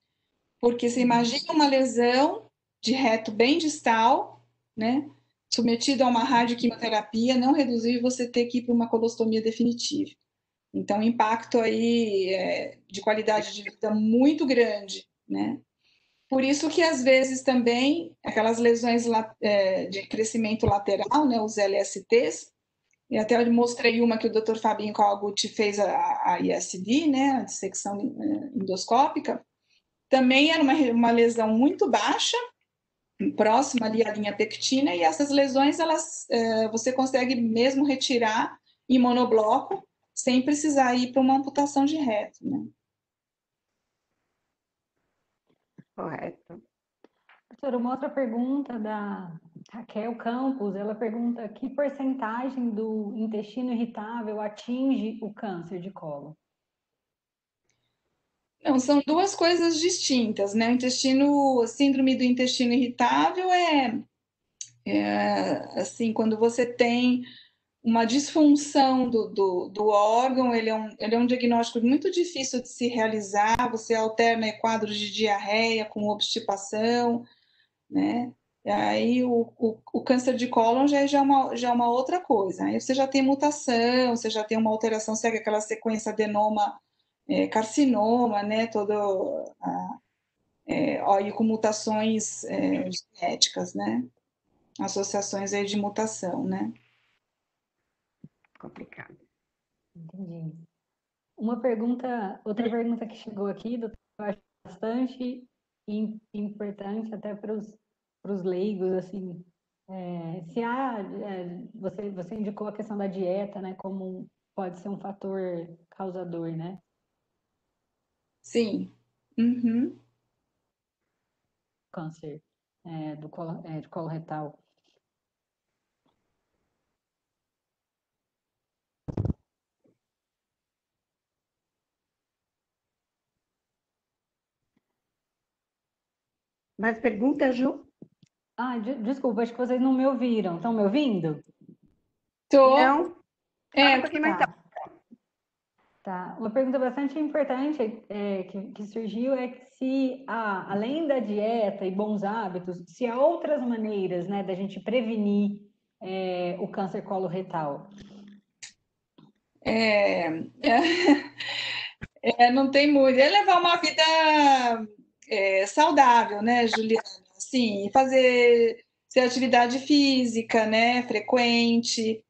Porque você imagina uma lesão de reto bem distal, né, submetido a uma radioquimioterapia, não reduziu e você ter que ir para uma colostomia definitiva. Então, impacto aí de qualidade de vida muito grande, né? Por isso que, às vezes, também, aquelas lesões de crescimento lateral, né, os LSTs, e até eu mostrei uma que o Dr. Fabinho Kawaguchi fez a ISD, né, a dissecção endoscópica, também era uma lesão muito baixa, próxima ali à linha pectina, e essas lesões, você consegue mesmo retirar em monobloco, sem precisar ir para uma amputação de reto, né? Correto. Doutora, uma outra pergunta da Raquel Campos, ela pergunta que porcentagem do intestino irritável atinge o câncer de colo? Não, são duas coisas distintas, né? A síndrome do intestino irritável assim, quando você tem uma disfunção do órgão, ele é um diagnóstico muito difícil de se realizar, você alterna quadros de diarreia com obstipação, né? E aí o câncer de cólon já é uma outra coisa. Aí você já tem mutação, você já tem uma alteração, segue aquela sequência adenoma, carcinoma, né? Aí com mutações genéticas, né? Associações aí de mutação, né? Complicado. Entendi. Outra pergunta que chegou aqui, doutor, eu acho bastante importante até para os leigos, assim, você indicou a questão da dieta, né, como pode ser um fator causador, né? Sim. Uhum. Câncer de colo retal. Mais pergunta, Ju? Desculpa, acho que vocês não me ouviram. Estão me ouvindo? Tô. Não? Fala um pouquinho mais Tá. Tá. Uma pergunta bastante importante que surgiu é que se, além da dieta e bons hábitos, se há outras maneiras, né, da gente prevenir o câncer coloretal. Não tem muito. É levar uma vida saudável, né, Juliana? Assim, fazer atividade física, né, frequente,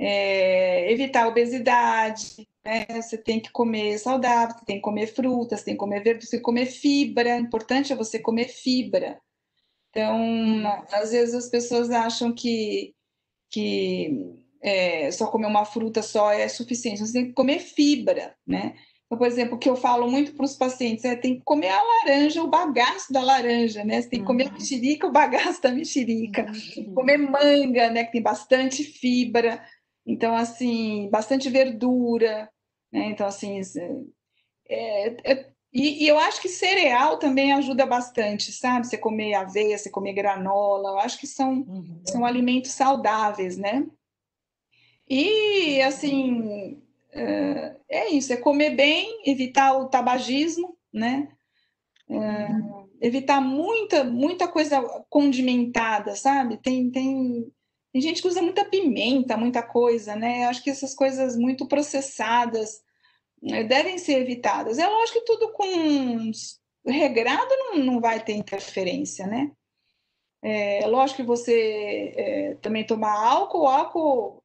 evitar a obesidade, né? Você tem que comer saudável, você tem que comer frutas, você tem que comer verduras, você tem que comer fibra. O importante é você comer fibra. Então, às vezes as pessoas acham que só comer uma fruta só é suficiente. Você tem que comer fibra, né? Então, por exemplo, o que eu falo muito para os pacientes é tem que comer a laranja, o bagaço da laranja, né? Você tem que comer a mexerica, o bagaço da mexerica. Comer manga, né? Que tem bastante fibra. Então, assim, bastante verdura, né? Então, assim, e eu acho que cereal também ajuda bastante, sabe? Você comer aveia, você comer granola, eu acho que são alimentos saudáveis, né? E, assim, é isso, é comer bem, evitar o tabagismo, né? Evitar muita coisa condimentada, sabe? Tem gente que usa muita pimenta, muita coisa, né? Eu acho que essas coisas muito processadas devem ser evitadas. É lógico que tudo com regrado não vai ter interferência, né? É lógico que você também tomar álcool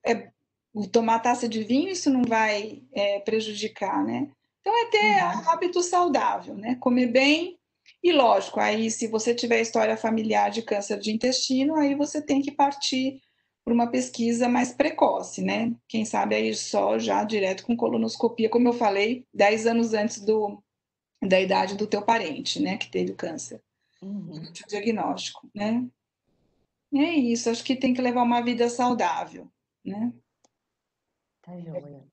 tomar taça de vinho, isso não vai prejudicar, né? Então é ter hábito saudável, né? Comer bem e lógico, aí se você tiver história familiar de câncer de intestino, aí você tem que partir para uma pesquisa mais precoce, né? Quem sabe aí só já direto com colonoscopia, como eu falei, 10 anos antes da idade do teu parente, né? Que teve o câncer. O diagnóstico, né? E é isso, acho que tem que levar uma vida saudável, né? Tá joia.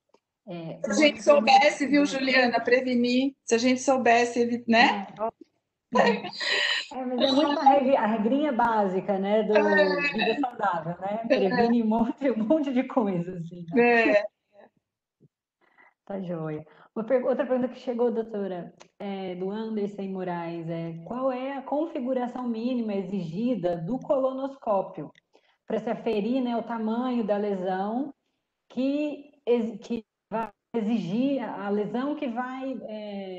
Se a gente soubesse, viu, Juliana, prevenir, se a gente soubesse, né? Mas é muito a regrinha básica, né, do vida saudável, né? Previne um monte de coisa, assim, né? É, Tá joia. Outra pergunta que chegou, doutora, do Anderson Moraes, qual é a configuração mínima exigida do colonoscópio para se aferir, né, o tamanho da lesão que vai exigir, a lesão que vai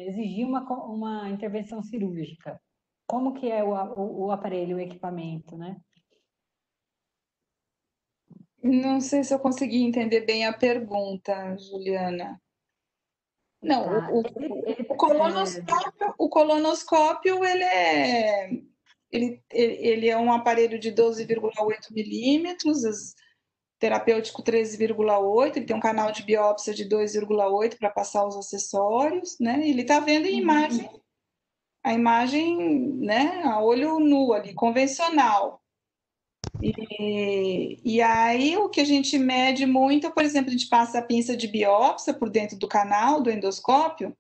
exigir uma intervenção cirúrgica? Como que é o aparelho, o equipamento, né? não sei se eu consegui entender bem a pergunta, Juliana. Não, Tá. o colonoscópio ele é um aparelho de 12,8 milímetros, terapêutico 13,8, ele tem um canal de biópsia de 2,8 para passar os acessórios, né? Ele está vendo a imagem, né, a olho nu ali, convencional. E aí o que a gente mede muito, por exemplo, a gente passa a pinça de biópsia por dentro do canal do endoscópio,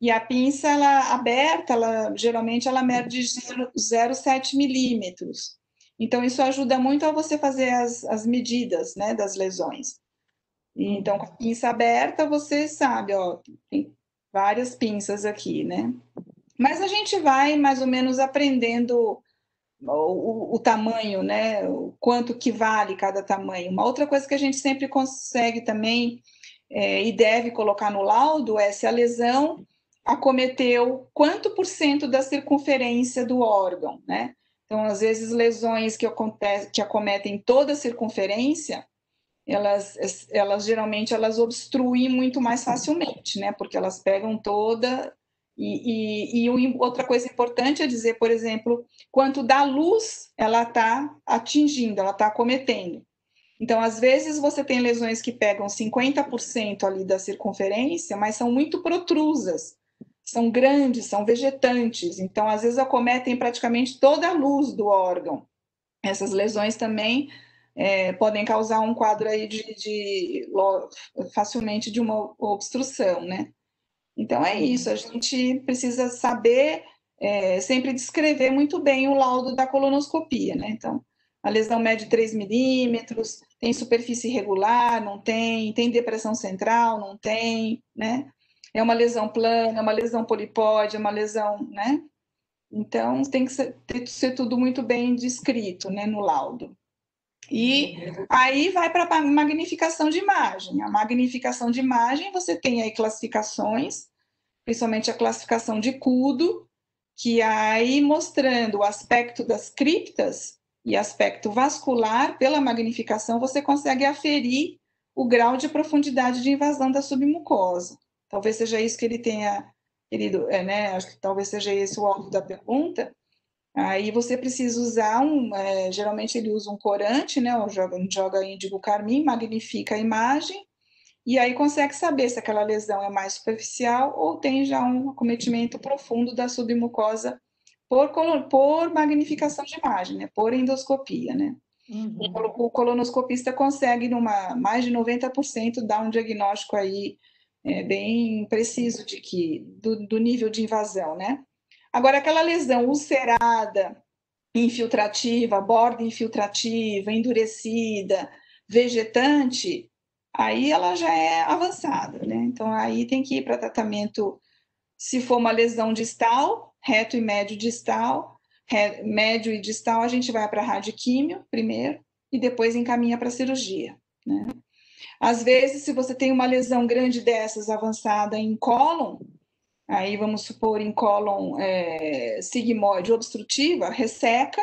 e a pinça ela aberta, geralmente ela mede 0,7 milímetros. Então isso ajuda muito a você fazer as medidas, né, das lesões. Então com a pinça aberta você sabe, ó, tem várias pinças aqui, né? Mas a gente vai mais ou menos aprendendo o tamanho, né? O quanto que vale cada tamanho. Uma outra coisa que a gente sempre consegue também e deve colocar no laudo é se a lesão acometeu quanto por cento da circunferência do órgão, né? Então, às vezes, lesões que acometem toda a circunferência, elas geralmente elas obstruem muito mais facilmente, né? Porque elas pegam toda. Outra coisa importante é dizer, por exemplo, quanto da luz ela está atingindo, ela está acometendo. Então, às vezes, você tem lesões que pegam 50% ali da circunferência, mas são muito protrusas, são grandes, são vegetantes. Então, às vezes, acometem praticamente toda a luz do órgão. Essas lesões também podem causar um quadro aí facilmente de uma obstrução, né? Então é isso, a gente precisa saber sempre descrever muito bem o laudo da colonoscopia, né? Então, a lesão mede 3 milímetros, tem superfície irregular, não tem, tem depressão central, não tem, né? É uma lesão plana, é uma lesão polipóide, é uma lesão, né? Então, tem que ser tudo muito bem descrito, né, no laudo. E aí vai para a magnificação de imagem. A magnificação de imagem, você tem aí classificações, principalmente a classificação de Kudo, que aí mostrando o aspecto das criptas e aspecto vascular, pela magnificação você consegue aferir o grau de profundidade de invasão da submucosa. Talvez seja isso que ele tenha querido, né? Acho que talvez seja esse o alvo da pergunta. Aí você precisa usar geralmente ele usa um corante, né? Ou joga índigo carmim, magnifica a imagem, e aí consegue saber se aquela lesão é mais superficial ou tem já um acometimento profundo da submucosa por magnificação de imagem, né? Por endoscopia, né? O colonoscopista consegue, mais de 90%, dar um diagnóstico aí bem preciso do nível de invasão, né? Agora, aquela lesão ulcerada, infiltrativa, borda infiltrativa, endurecida, vegetante, aí ela já é avançada, né? Então, aí tem que ir para tratamento, se for uma lesão distal, reto e médio distal, médio e distal, a gente vai para radioquímio primeiro e depois encaminha para cirurgia, né? Às vezes, se você tem uma lesão grande dessas, avançada em cólon, aí vamos supor em cólon sigmoide obstrutiva, resseca,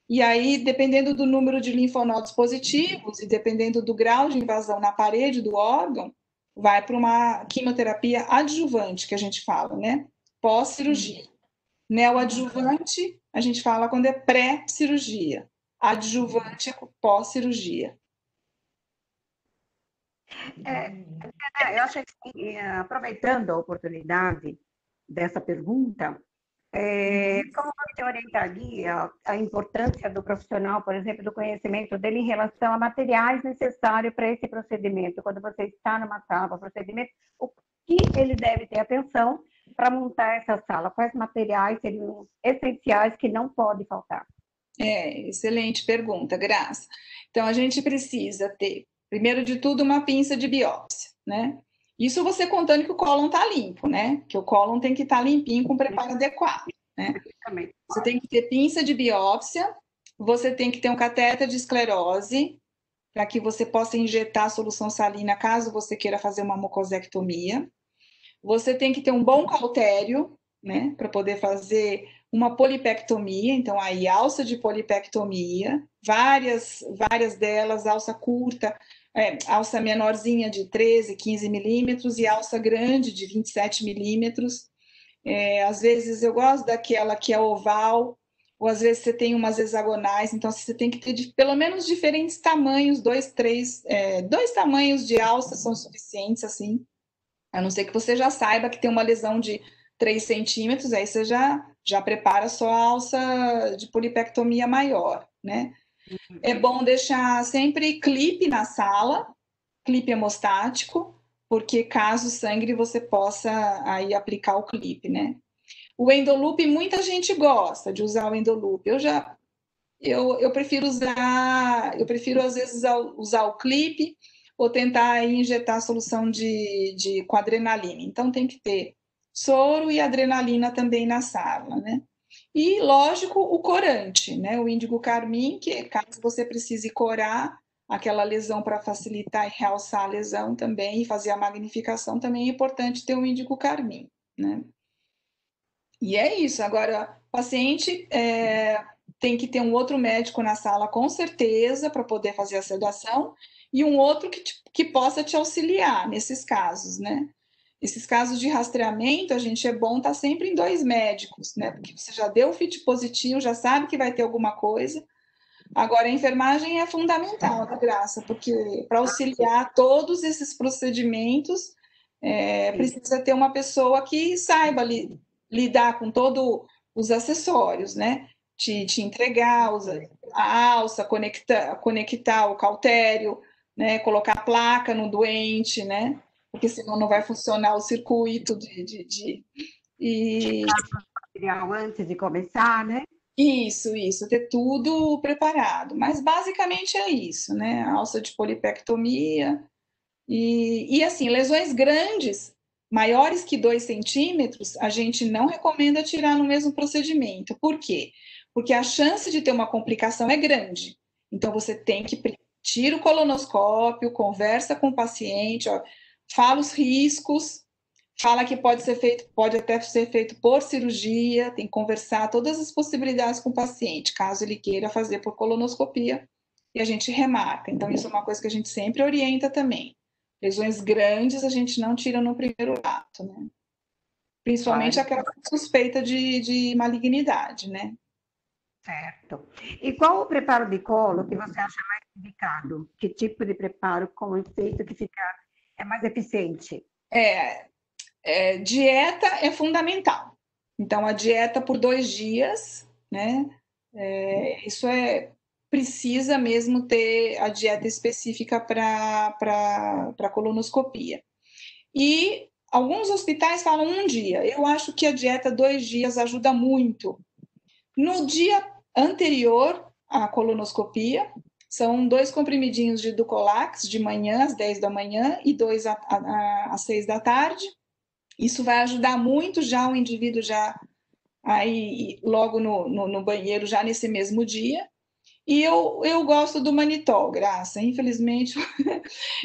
e aí, dependendo do número de linfonodos positivos e dependendo do grau de invasão na parede do órgão, vai para uma quimioterapia adjuvante, que a gente fala, né? Pós-cirurgia. Neoadjuvante, a gente fala quando é pré-cirurgia. Adjuvante é pós-cirurgia. Eu acho que, aproveitando a oportunidade dessa pergunta, como você orientaria a importância do profissional, por exemplo, do conhecimento dele em relação a materiais necessários para esse procedimento? Quando você está numa sala, procedimento, o que ele deve ter atenção para montar essa sala? Quais materiais seriam essenciais que não pode faltar? Excelente pergunta, Graça. Então, a gente precisa ter, primeiro de tudo, uma pinça de biópsia, né? Isso você contando que o cólon está limpo, né? Que o cólon tem que estar limpinho com preparo adequado, né? Você tem que ter pinça de biópsia, você tem que ter um catéter de esclerose, para que você possa injetar solução salina caso você queira fazer uma mucosectomia. Você tem que ter um bom cautério, né? Para poder fazer uma polipectomia, então aí alça de polipectomia, várias delas, alça curta, alça menorzinha de 13, 15 milímetros e alça grande de 27 milímetros. Às vezes eu gosto daquela que é oval, ou às vezes você tem umas hexagonais, então você tem que ter pelo menos diferentes tamanhos, dois tamanhos de alça são suficientes, assim, a não ser que você já saiba que tem uma lesão de 3 centímetros, aí você já prepara só a alça de polipectomia maior, né? É bom deixar sempre clipe na sala, clipe hemostático, porque caso sangre você possa aí aplicar o clipe, né? O endoloop, muita gente gosta de usar o endoloop. Eu prefiro às vezes usar o clipe ou tentar injetar a solução com adrenalina. Então tem que ter soro e adrenalina também na sala, né? E, lógico, o corante, né? O índigo carmim, que caso você precise corar aquela lesão para facilitar e realçar a lesão também e fazer a magnificação, também é importante ter o índigo carmim, né? E é isso. Agora, o paciente tem que ter um outro médico na sala, com certeza, para poder fazer a sedação, e um outro que possa te auxiliar nesses casos, né? Esses casos de rastreamento, a gente é bom estar sempre em 2 médicos, né? Porque você já deu o fit positivo, já sabe que vai ter alguma coisa. Agora, a enfermagem é fundamental, né, Graça? Porque para auxiliar todos esses procedimentos, precisa ter uma pessoa que saiba lidar com todos os acessórios, né? Te entregar a alça, conectar o cautério, né? Colocar a placa no doente, né? Porque senão não vai funcionar o circuito e Material antes de começar, né? isso, ter tudo preparado. Mas basicamente é isso, né? Alça de polipectomia e assim, lesões grandes, maiores que 2 centímetros, a gente não recomenda tirar no mesmo procedimento. Por quê? Porque a chance de ter uma complicação é grande. Então você tem que tira o colonoscópio, conversa com o paciente, ó, fala os riscos, fala que pode até ser feito por cirurgia, tem que conversar todas as possibilidades com o paciente, caso ele queira fazer por colonoscopia, e a gente remarca. Então, isso é uma coisa que a gente sempre orienta também. Lesões grandes a gente não tira no primeiro ato, né? Principalmente aquela suspeita de malignidade, né? Certo. E qual o preparo de colo que você acha mais indicado? Que tipo de preparo com efeito que é mais eficiente? Dieta é fundamental. Então, a dieta por 2 dias, né? Isso precisa mesmo ter a dieta específica para colonoscopia. E alguns hospitais falam 1 dia. Eu acho que a dieta 2 dias ajuda muito. No dia anterior à colonoscopia, são 2 comprimidinhos de Dulcolax de manhã, às 10 da manhã, e 2 às 6 da tarde. Isso vai ajudar muito já o indivíduo já aí logo no banheiro, já nesse mesmo dia. E eu gosto do manitol, Graça. Infelizmente,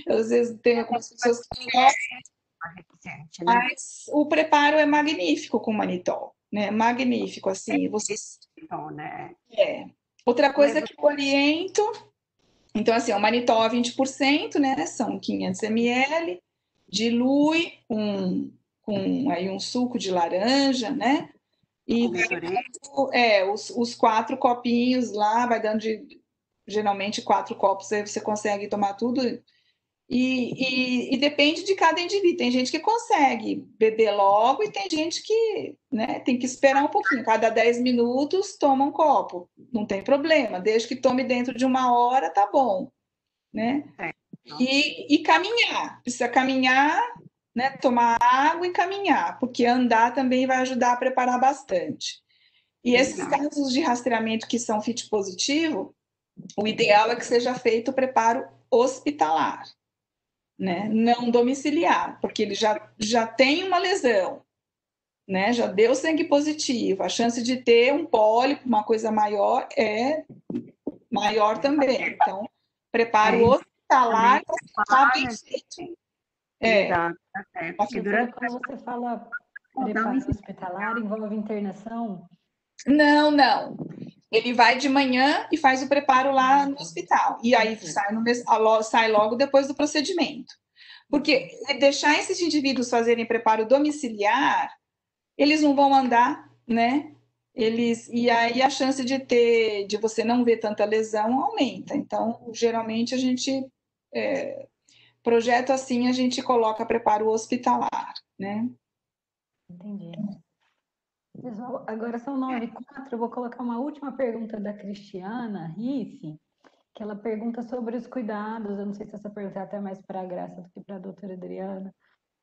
eu, às vezes tem algumas pessoas que não gostam, Eficiente, né? mas o preparo é magnífico com manitol, né? Magnífico, assim, vocês... Então, né? Outra coisa que eu oriento, então, assim, o manitol a 20%, né? São 500 ml, dilui com aí um suco de laranja, né? E os 4 copinhos lá, vai dando geralmente 4 copos, aí você consegue tomar tudo. E depende de cada indivíduo. Tem gente que consegue beber logo e tem gente que, né, tem que esperar um pouquinho. Cada 10 minutos toma um copo. Não tem problema. Desde que tome dentro de 1 hora, tá bom. Né? E caminhar. Precisa caminhar, né, tomar água e caminhar, porque andar também vai ajudar a preparar bastante. E esses casos de rastreamento que são FIT positivo, o ideal é que seja feito o preparo hospitalar, né? Não domiciliar, porque ele já tem uma lesão, né? Já deu sangue positivo, a chance de ter um pólipo, uma coisa maior, é maior também. Então, preparo hospitalar está bem feito. Exato, tá certo. Porque quando você fala preparo hospitalar, envolve internação? Não. Ele vai de manhã e faz o preparo lá no hospital. E aí sai logo depois do procedimento. Porque deixar esses indivíduos fazerem preparo domiciliar, eles não vão andar, né? E aí a chance de você não ver tanta lesão aumenta. Então, geralmente a gente projeto assim, a gente coloca preparo hospitalar, né? Entendi. Pessoal, agora são 9h04, eu vou colocar uma última pergunta da Cristiana Riffe, que ela pergunta sobre os cuidados, eu não sei se essa pergunta é até mais para a Graça do que para a doutora Adriana,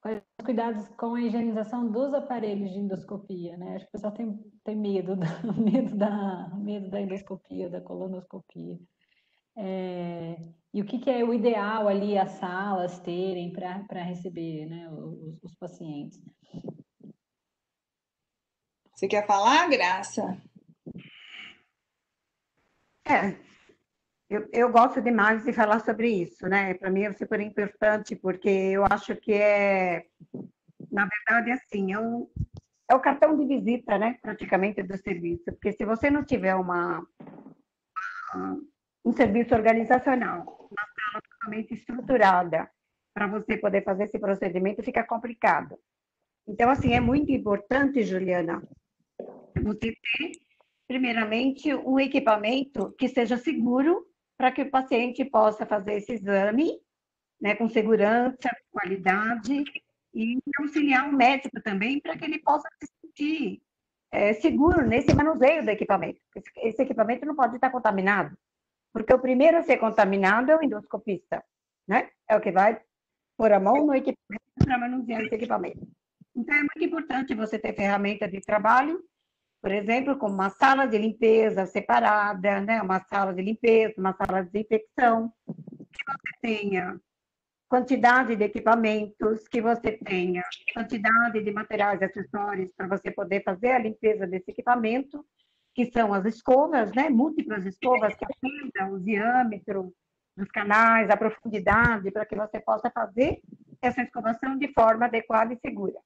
quais os cuidados com a higienização dos aparelhos de endoscopia, né? Acho que o pessoal tem medo da endoscopia, da colonoscopia. E o que é o ideal ali as salas terem para receber, né, os pacientes? Você quer falar, Graça? Eu gosto demais de falar sobre isso, né? Para mim é super importante, porque eu acho que na verdade, assim, é o cartão de visita, né? Praticamente do serviço. Porque se você não tiver um serviço organizacional, uma sala totalmente estruturada, para você poder fazer esse procedimento, fica complicado. Então, assim, é muito importante, Juliana, você ter, primeiramente, um equipamento que seja seguro para que o paciente possa fazer esse exame, né, com segurança, qualidade, e auxiliar o médico também para que ele possa se sentir seguro nesse manuseio do equipamento. Esse equipamento não pode estar contaminado, porque o primeiro a ser contaminado é o endoscopista, né? É o que vai pôr a mão no equipamento para manusear esse equipamento. Então, é muito importante você ter ferramenta de trabalho, por exemplo, como uma sala de limpeza separada, né? Uma sala de limpeza, uma sala de desinfecção, que você tenha quantidade de equipamentos, que você tenha quantidade de materiais e acessórios para você poder fazer a limpeza desse equipamento, que são as escovas, né? Múltiplas escovas que atendam o diâmetro dos canais, a profundidade, para que você possa fazer essa escovação de forma adequada e segura.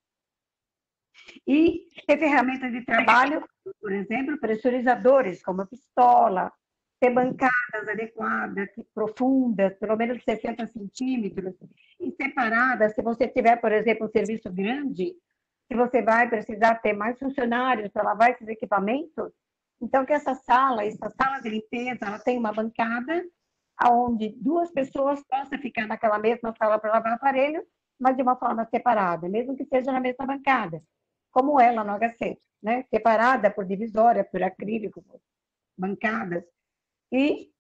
E ter ferramentas de trabalho, por exemplo, pressurizadores, como a pistola, ter bancadas adequadas, profundas, pelo menos 60 centímetros, e separadas, se você tiver, por exemplo, um serviço grande, que você vai precisar ter mais funcionários para lavar esses equipamentos, então que essa sala de limpeza, ela tem uma bancada onde duas pessoas possam ficar naquela mesma sala para lavar o aparelho, mas de uma forma separada, mesmo que seja na mesma bancada, como ela no HC, né? Separada por divisória, por acrílico, por bancadas, e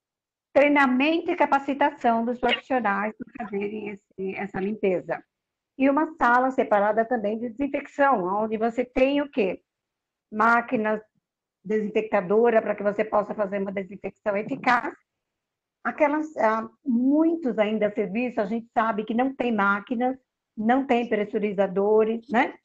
treinamento e capacitação dos profissionais para fazerem essa limpeza. E uma sala separada também de desinfecção, onde você tem o quê? Máquinas desinfectadora para que você possa fazer uma desinfecção eficaz. Muitos ainda serviços, a gente sabe que não tem máquinas, não tem pressurizadores, né?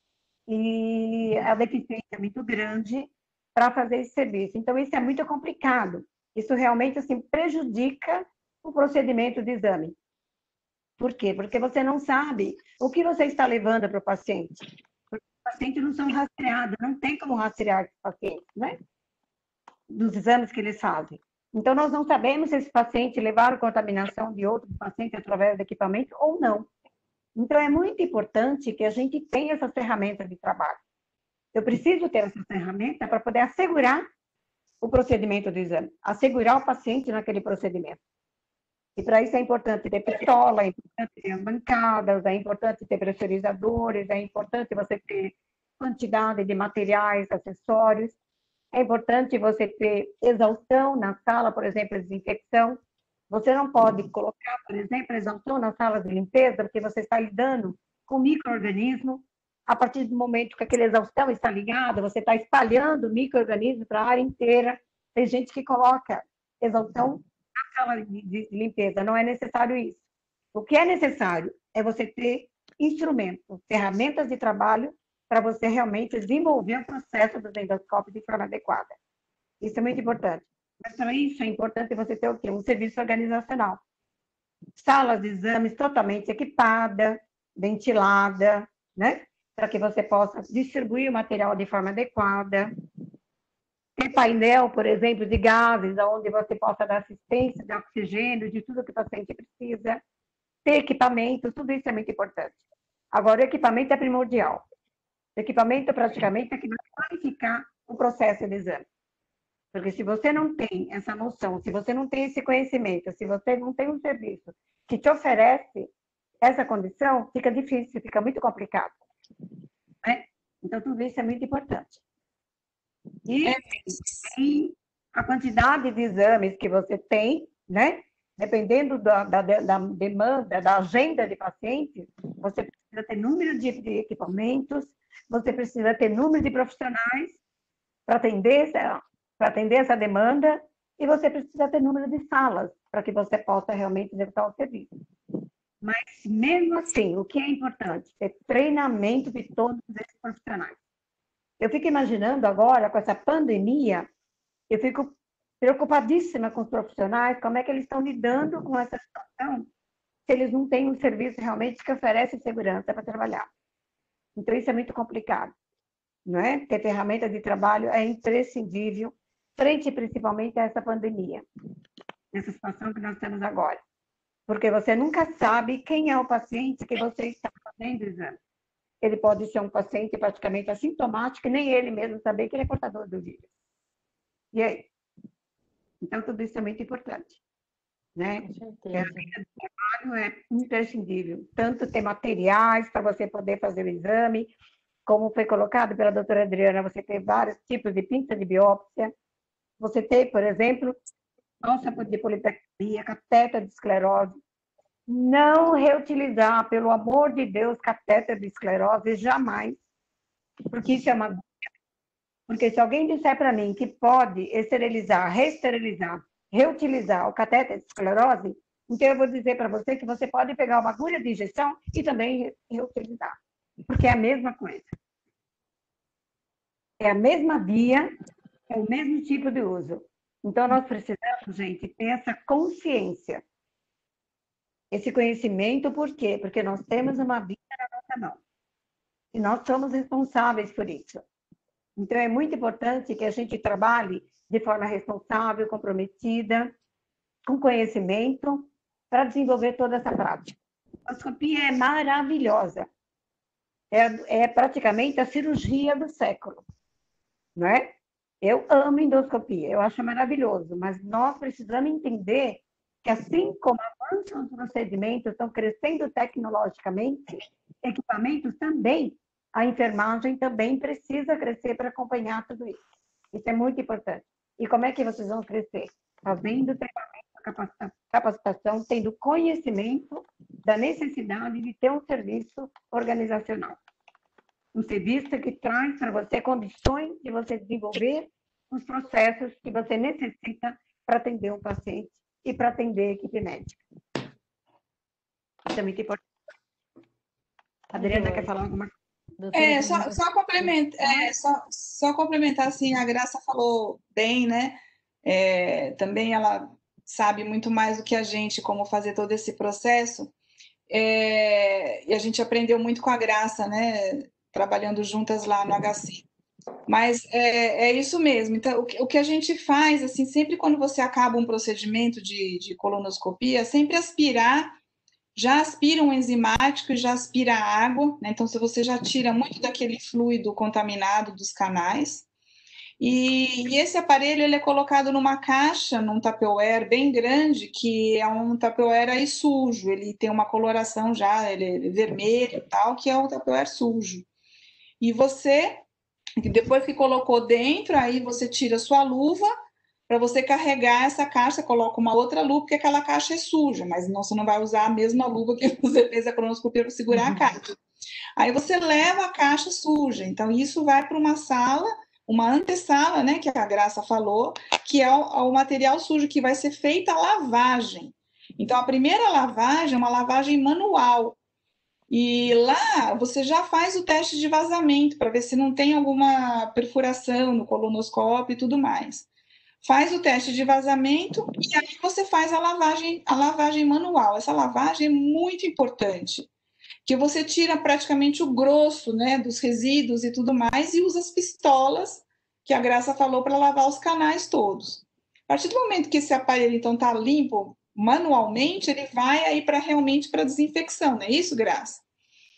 E a deficiência é muito grande para fazer esse serviço. Então, isso é muito complicado. Isso realmente, assim, prejudica o procedimento de exame. Por quê? Porque você não sabe o que você está levando para o paciente. Porque os pacientes não são rastreados, não tem como rastrear os pacientes, né? Dos exames que eles fazem. Então, nós não sabemos se esse paciente levaram contaminação de outro paciente através do equipamento ou não. Então, é muito importante que a gente tenha essas ferramentas de trabalho. Eu preciso ter essa ferramenta para poder assegurar o procedimento do exame, assegurar o paciente naquele procedimento. E para isso é importante ter pistola, é importante ter bancadas, é importante ter pressurizadores, é importante você ter quantidade de materiais, acessórios. É importante você ter exaustão na sala, por exemplo, desinfecção. Você não pode colocar, por exemplo, exaustão na sala de limpeza, porque você está lidando com micro-organismos. A partir do momento que aquele exaustão está ligado, você está espalhando micro-organismos para a área inteira. Tem gente que coloca exaustão na sala de limpeza. Não é necessário isso. O que é necessário é você ter instrumentos, ferramentas de trabalho para você realmente desenvolver o processo do endoscópio de forma adequada. Isso é muito importante. Mas para isso é importante você ter o quê? Um serviço organizacional. Salas de exames totalmente equipada, ventilada, né? Para que você possa distribuir o material de forma adequada. Ter painel, por exemplo, de gases, onde você possa dar assistência de oxigênio, de tudo que o paciente precisa. Ter equipamento, tudo isso é muito importante. Agora, o equipamento é primordial. O equipamento praticamente é que vai qualificar o processo de exame. Porque se você não tem essa noção, se você não tem esse conhecimento, se você não tem um serviço que te oferece essa condição, fica difícil, fica muito complicado. Né? Então, tudo isso é muito importante. E a quantidade de exames que você tem, né? Dependendo da demanda, da agenda de pacientes, você precisa ter número de equipamentos, você precisa ter número de profissionais para atender essa demanda, e você precisa ter número de salas para que você possa realmente executar o serviço. Mas, mesmo assim, o que é importante? É treinamento de todos esses profissionais. Eu fico imaginando agora, com essa pandemia, eu fico preocupadíssima com os profissionais, como é que eles estão lidando com essa situação, se eles não têm um serviço realmente que oferece segurança para trabalhar. Então, isso é muito complicado, não é? Ter ferramenta de trabalho é imprescindível, frente principalmente a essa pandemia, nessa situação que nós temos agora. Porque você nunca sabe quem é o paciente que você está fazendo o exame. Ele pode ser um paciente praticamente assintomático e nem ele mesmo saber que ele é portador do vírus. E aí? Então, tudo isso é muito importante. Né? Com certeza. A ferramenta de trabalho é imprescindível. Tanto ter materiais para você poder fazer o exame, como foi colocado pela doutora Adriana, você tem vários tipos de pinça de biópsia. Você tem, por exemplo, alça de polipectomia, catéter de esclerose. Não reutilizar, pelo amor de Deus, catéter de esclerose, jamais. Porque isso é uma... Porque se alguém disser para mim que pode esterilizar, reesterilizar, reutilizar o catéter de esclerose, então eu vou dizer para você que você pode pegar uma agulha de injeção e também reutilizar. Porque é a mesma coisa. É a mesma via, é o mesmo tipo de uso. Então, nós precisamos, gente, ter essa consciência, esse conhecimento, por quê? Porque nós temos uma vida na nossa mão. E nós somos responsáveis por isso. Então, é muito importante que a gente trabalhe de forma responsável, comprometida, com conhecimento, para desenvolver toda essa prática. A endoscopia é maravilhosa. É praticamente a cirurgia do século, não é? Eu amo endoscopia, eu acho maravilhoso, mas nós precisamos entender que, assim como avançam os procedimentos, estão crescendo tecnologicamente, equipamentos também, a enfermagem também precisa crescer para acompanhar tudo isso. Isso é muito importante. E como é que vocês vão crescer? Fazendo treinamento, capacitação, tendo conhecimento da necessidade de ter um serviço organizacional. Um serviço que traz para você condições de você desenvolver os processos que você necessita para atender um paciente e para atender a equipe médica. Isso é muito importante. A Adriana quer falar alguma coisa? Só complementar, assim, a Graça falou bem, né? Também ela sabe muito mais do que a gente como fazer todo esse processo. E a gente aprendeu muito com a Graça, né? Trabalhando juntas lá no HC. Mas é isso mesmo. Então, o que a gente faz, assim, sempre quando você acaba um procedimento de colonoscopia, sempre já aspira um enzimático e já aspira água, né? Então, se você já tira muito daquele fluido contaminado dos canais. E esse aparelho ele é colocado numa caixa, num Tupperware bem grande, que é um Tupperware aí sujo. Ele tem uma coloração já, ele é vermelho e tal, que é o Tupperware sujo. E você, depois que colocou dentro, aí você tira a sua luva, para você carregar essa caixa, coloca uma outra luva, porque aquela caixa é suja, mas não, você não vai usar a mesma luva que você fez a colonoscopia para segurar a caixa. Aí você leva a caixa suja, então isso vai para uma sala, uma antessala, né, que a Graça falou, que é o material sujo, que vai ser feita a lavagem. Então, a primeira lavagem é uma lavagem manual, e lá você já faz o teste de vazamento, para ver se não tem alguma perfuração no colonoscópio e tudo mais. Faz o teste de vazamento e aí você faz a lavagem manual. Essa lavagem é muito importante, que você tira praticamente o grosso, né, dos resíduos e tudo mais, e usa as pistolas, que a Graça falou, para lavar os canais todos. A partir do momento que esse aparelho, então, está limpo manualmente, ele vai aí realmente para desinfecção, não é isso, Graça?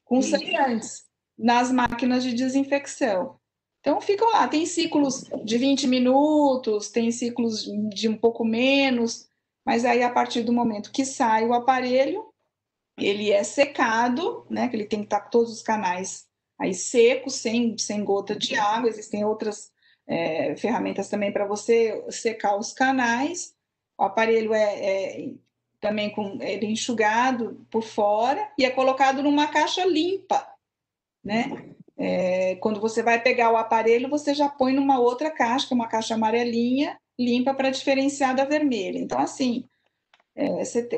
Com sangue antes, nas máquinas de desinfecção. Então, ficam lá, tem ciclos de 20 minutos, tem ciclos de um pouco menos, mas aí, a partir do momento que sai o aparelho, ele é secado, né? Que ele tem que estar com todos os canais aí secos, sem gota de água. Existem outras ferramentas também para você secar os canais. O aparelho também com ele enxugado por fora e é colocado numa caixa limpa, né? Quando você vai pegar o aparelho, você já põe numa outra caixa, que é uma caixa amarelinha, limpa, para diferenciar da vermelha. Então, assim,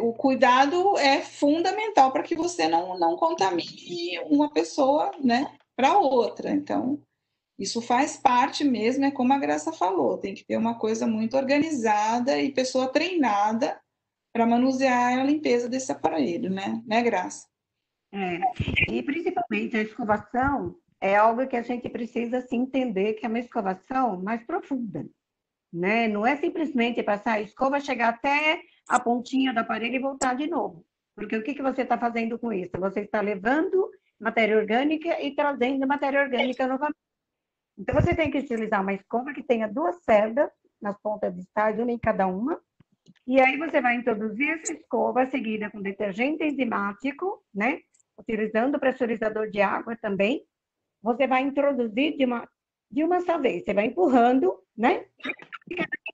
o cuidado é fundamental para que você não contamine uma pessoa, né, para outra. Então, isso faz parte mesmo, é como a Graça falou, tem que ter uma coisa muito organizada e pessoa treinada para manusear a limpeza desse aparelho, né, Graça? E principalmente a escovação é algo que a gente precisa se entender que é uma escovação mais profunda, né? Não é simplesmente passar a escova, chegar até a pontinha do aparelho e voltar de novo. Porque o que você está fazendo com isso? Você está levando matéria orgânica e trazendo matéria orgânica novamente. Então, você tem que utilizar uma escova que tenha 2 cerdas nas pontas de estágio, uma em cada uma. E aí você vai introduzir essa escova seguida com detergente enzimático, né? Utilizando o pressurizador de água também. Você vai introduzir de uma só vez. Você vai empurrando, né?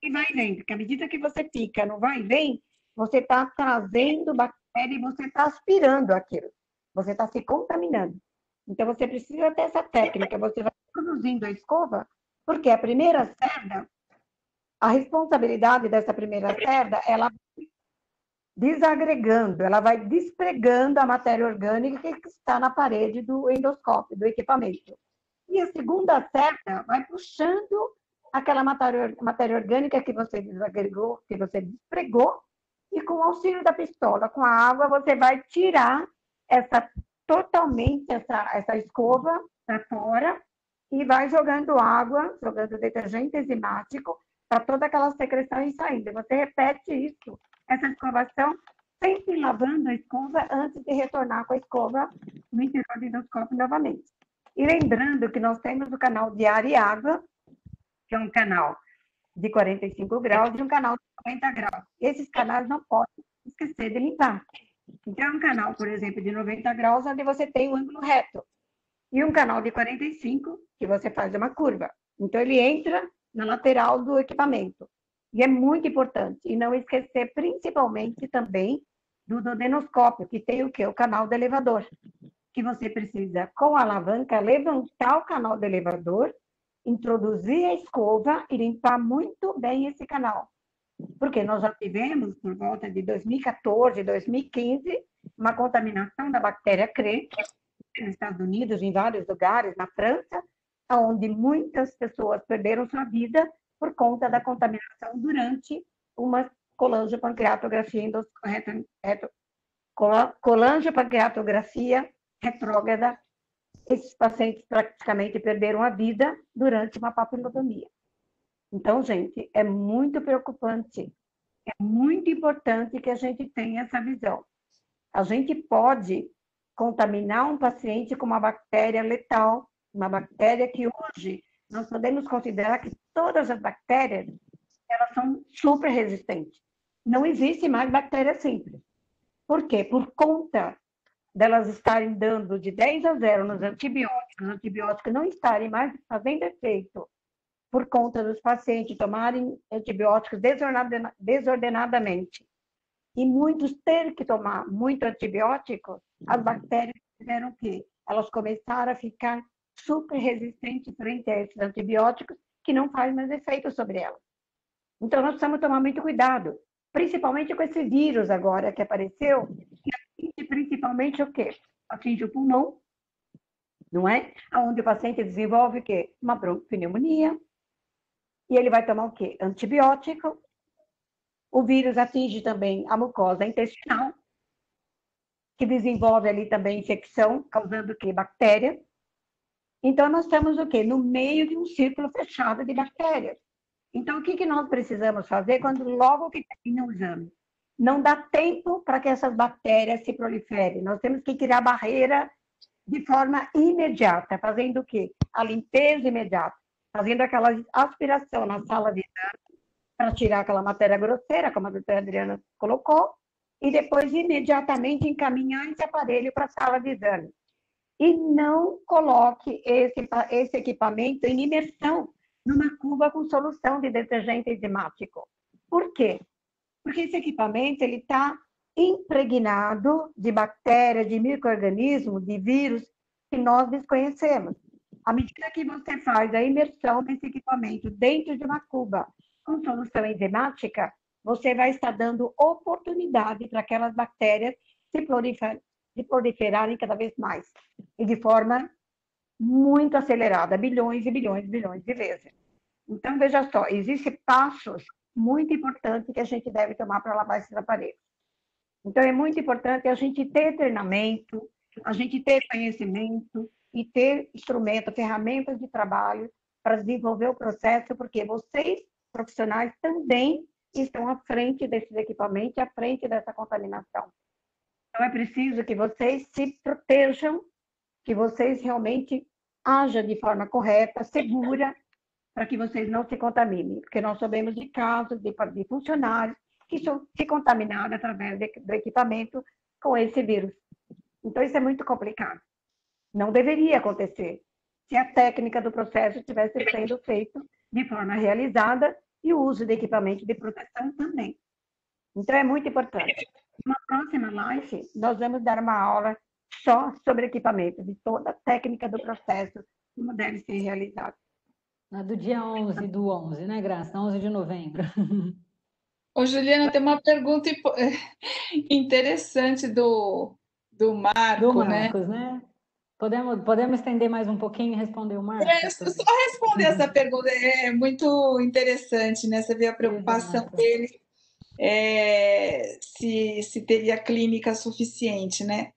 E vai vendo, porque à medida que você fica no vai e vem, você está trazendo bactéria e você está aspirando aquilo. Você está se contaminando. Então, você precisa ter essa técnica. Você vai introduzindo a escova, porque a primeira cerda, a responsabilidade dessa primeira cerda, ela vai desagregando, ela vai despregando a matéria orgânica que está na parede do endoscópio, do equipamento. E a segunda cerda vai puxando aquela matéria orgânica que você desagregou, que você despregou, e com o auxílio da pistola, com a água, você vai tirar totalmente essa escova para fora e vai jogando água, jogando detergente enzimático para toda aquela secreção ir saindo. Você repete isso, essa escovação, sempre lavando a escova antes de retornar com a escova no interior do endoscópio novamente. E lembrando que nós temos o canal de ar e água, que é um canal de 45 graus e um canal de 90 graus. Esses canais não podem esquecer de limpar. Então, é um canal, por exemplo, de 90 graus, onde você tem o ângulo reto. E um canal de 45, que você faz uma curva. Então, ele entra na lateral do equipamento. E é muito importante. E não esquecer, principalmente, também, do duodenoscópio, que tem o quê? O canal do elevador. Que você precisa, com a alavanca, levantar o canal do elevador, introduzir a escova e limpar muito bem esse canal. Porque nós já tivemos, por volta de 2014, 2015, uma contaminação da bactéria CRE, nos Estados Unidos, em vários lugares, na França, onde muitas pessoas perderam sua vida por conta da contaminação durante uma colangiopancreatografia colangiopancreatografia retrógrada. Esses pacientes praticamente perderam a vida durante uma papilotomia. Então, gente, é muito preocupante, é muito importante que a gente tenha essa visão. A gente pode contaminar um paciente com uma bactéria letal, uma bactéria que hoje nós podemos considerar que todas as bactérias, elas são super resistentes. Não existe mais bactéria simples. Por quê? Por conta delas estarem dando de 10 a 0 nos antibióticos, os antibióticos não estarem mais fazendo efeito, por conta dos pacientes tomarem antibióticos desordenadamente, e muitos terem que tomar muito antibiótico, as bactérias fizeram o quê? Elas começaram a ficar super resistentes frente a esses antibióticos, que não fazem mais efeito sobre elas. Então, nós precisamos tomar muito cuidado, principalmente com esse vírus agora que apareceu, que atinge principalmente o quê? Atinge o pulmão, não é? Onde o paciente desenvolve o quê? Uma bronquipneumonia, e ele vai tomar o quê? Antibiótico. O vírus atinge também a mucosa intestinal, que desenvolve ali também infecção, causando o quê? Bactéria. Então, nós estamos o quê? No meio de um círculo fechado de bactérias. Então, o que nós precisamos fazer quando logo que termina o exame? Não dá tempo para que essas bactérias se proliferem. Nós temos que criar barreira de forma imediata, fazendo o quê? A limpeza imediata, fazendo aquela aspiração na sala de exame para tirar aquela matéria grosseira, como a doutora Adriana colocou, e depois imediatamente encaminhar esse aparelho para a sala de exame. E não coloque esse equipamento em imersão numa cuba com solução de detergente enzimático. Por quê? Porque esse equipamento está impregnado de bactérias, de micro-organismos, de vírus que nós desconhecemos. À medida que você faz a imersão desse equipamento dentro de uma cuba com solução enzimática, você vai estar dando oportunidade para aquelas bactérias se proliferarem cada vez mais, e de forma muito acelerada, bilhões e bilhões e bilhões de vezes. Então, veja só, existem passos muito importantes que a gente deve tomar para lavar esses aparelhos. Então, é muito importante a gente ter treinamento, a gente ter conhecimento e ter instrumento, ferramentas de trabalho para desenvolver o processo, porque vocês, profissionais, também estão à frente desses equipamentos, à frente dessa contaminação. Então, é preciso que vocês se protejam, que vocês realmente ajam de forma correta, segura, para que vocês não se contaminem. Porque nós sabemos de casos de funcionários que se contaminaram através do equipamento com esse vírus. Então, isso é muito complicado. Não deveria acontecer se a técnica do processo estivesse sendo feita de forma realizada e o uso de equipamento de proteção também. Então, é muito importante. Na próxima live, nós vamos dar uma aula só sobre equipamento, de toda a técnica do processo, como deve ser realizado. Do dia 11 do 11, né, Graça? 11 de novembro. Ô, Juliana, tem uma pergunta interessante do Marco, Marcos, né? Podemos estender mais um pouquinho e responder o Marcos? Só responder essa pergunta, é muito interessante, né? Você vê a preocupação dele, se teria clínica suficiente, né?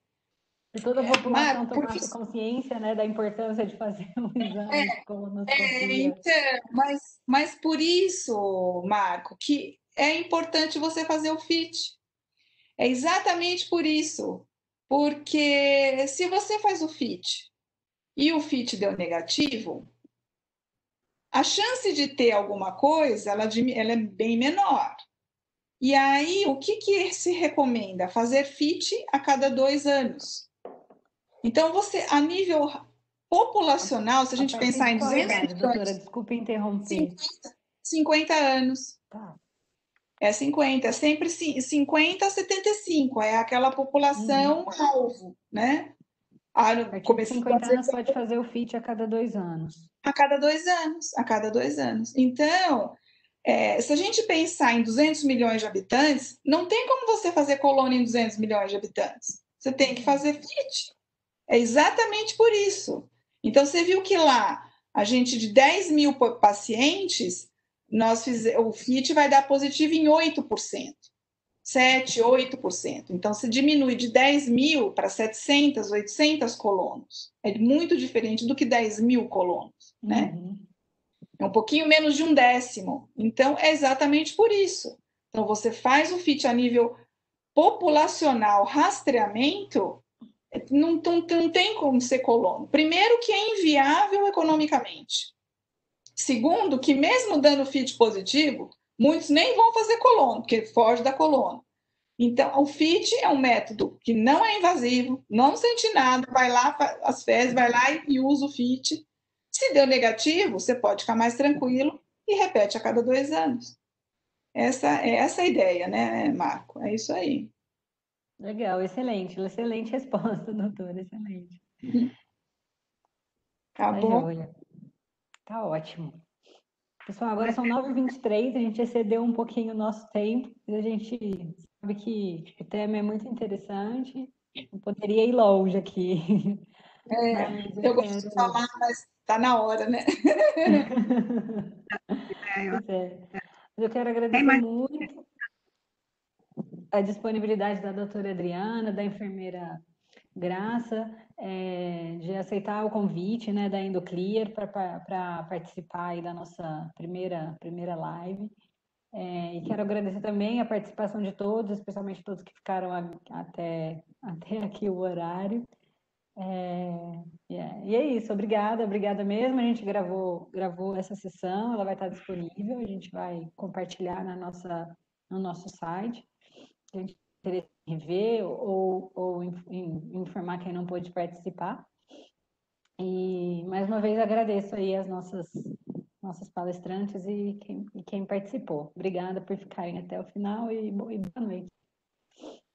Se toda a população Marco, porque tomasse consciência, né, da importância de fazer um exame de colonoscopia. então, mas por isso, Marco, que é importante você fazer o FIT. É exatamente por isso. Porque se você faz o FIT e o FIT deu negativo, a chance de ter alguma coisa, ela é bem menor. E aí, o que se recomenda? Fazer FIT a cada 2 anos. Então, você, a nível populacional, se a gente pensar em Qual a 200 idade, doutora? milhões, Desculpe interromper. 50 anos. Tá. É 50, é sempre 50 a 75, é aquela população alvo, né? A partir de 50 anos pode fazer o FIT a cada 2 anos. A cada 2 anos, a cada 2 anos. Então, se a gente pensar em 200 milhões de habitantes, não tem como você fazer colônia em 200 milhões de habitantes. Você tem que fazer FIT. É exatamente por isso. Então, você viu que lá, a gente de 10 mil pacientes, o FIT vai dar positivo em 8%. 7, 8%. Então, se diminui de 10 mil para 700, 800 colonos. É muito diferente do que 10 mil colonos, né? É um pouquinho menos de 1/10. Então, é exatamente por isso. Então, você faz o FIT a nível populacional, rastreamento, não tem como ser colono. Primeiro, que é inviável economicamente. Segundo, que mesmo dando FIT positivo, muitos nem vão fazer colono, porque foge da colono. Então, o FIT é um método que não é invasivo, não sente nada, vai lá, as fezes, vai lá e usa o FIT. Se deu negativo, você pode ficar mais tranquilo e repete a cada 2 anos. Essa é a ideia, né, Marco? É isso aí. Legal, excelente resposta, doutora, excelente. Tá bom? Joia. Tá ótimo. Pessoal, agora são 9h23, a gente excedeu um pouquinho o nosso tempo, a gente sabe que o tema é muito interessante, eu poderia ir longe aqui. Eu gosto de falar, mas tá na hora, né? Pois é. Eu quero agradecer muito a disponibilidade da doutora Adriana, da enfermeira Graça, de aceitar o convite, né, da Endoclear para participar aí da nossa primeira live. E quero agradecer também a participação de todos, especialmente todos que ficaram até aqui o horário. E é isso, obrigada mesmo. A gente gravou essa sessão, ela vai estar disponível, a gente vai compartilhar no nosso site. A gente interessa em rever ou informar quem não pôde participar. E mais uma vez agradeço aí as nossas palestrantes e quem participou. Obrigada por ficarem até o final e boa noite.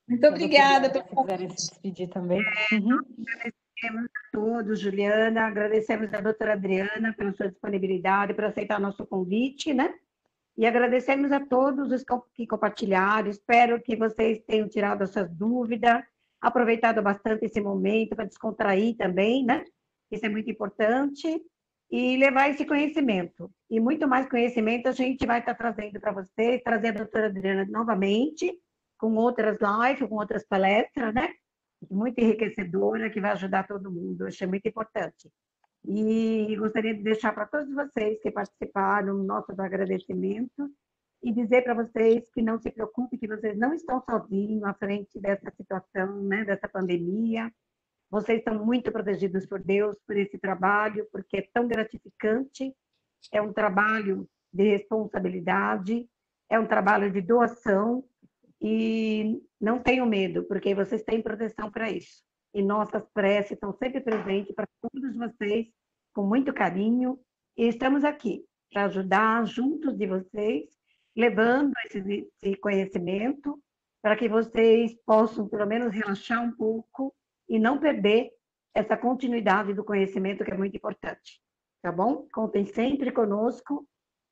Muito obrigada. Se quiserem se despedir também. Agradecemos a todos, Juliana, agradecemos a doutora Adriana pela sua disponibilidade, por aceitar nosso convite, né? E agradecemos a todos os que compartilharam. Espero que vocês tenham tirado as suas dúvidas, aproveitado bastante esse momento para descontrair também, né? Isso é muito importante. E levar esse conhecimento. E muito mais conhecimento a gente vai estar trazendo para vocês, trazer a doutora Adriana novamente, com outras lives, com outras palestras, né? Muito enriquecedora, que vai ajudar todo mundo. Acho muito importante. E gostaria de deixar para todos vocês que participaram nossos agradecimentos e dizer para vocês que não se preocupem, que vocês não estão sozinhos à frente dessa situação, né, dessa pandemia. Vocês estão muito protegidos por Deus, por esse trabalho, porque é tão gratificante, é um trabalho de responsabilidade, é um trabalho de doação, e não tenham medo, porque vocês têm proteção para isso. E nossas preces estão sempre presentes para todos vocês, com muito carinho, e estamos aqui para ajudar juntos de vocês, levando esse conhecimento, para que vocês possam, pelo menos, relaxar um pouco e não perder essa continuidade do conhecimento, que é muito importante. Tá bom? Contem sempre conosco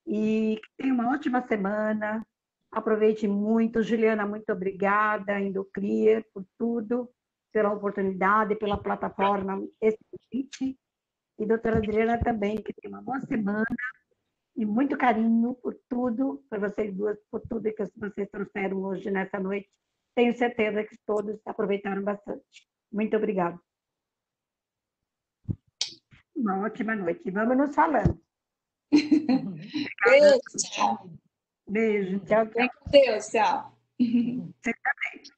e tenham uma ótima semana. Aproveite muito. Juliana, muito obrigada, Endoclear, por tudo, pela oportunidade, pela plataforma excelente. E doutora Adriana também, que tem uma boa semana e muito carinho por tudo, por vocês duas, por tudo que vocês trouxeram hoje nessa noite. Tenho certeza que todos aproveitaram bastante. Muito obrigada. Uma ótima noite. Vamos nos falando. Beijo, tchau. Beijo. Tchau, tchau. Fiquem com Deus, tchau. Você também.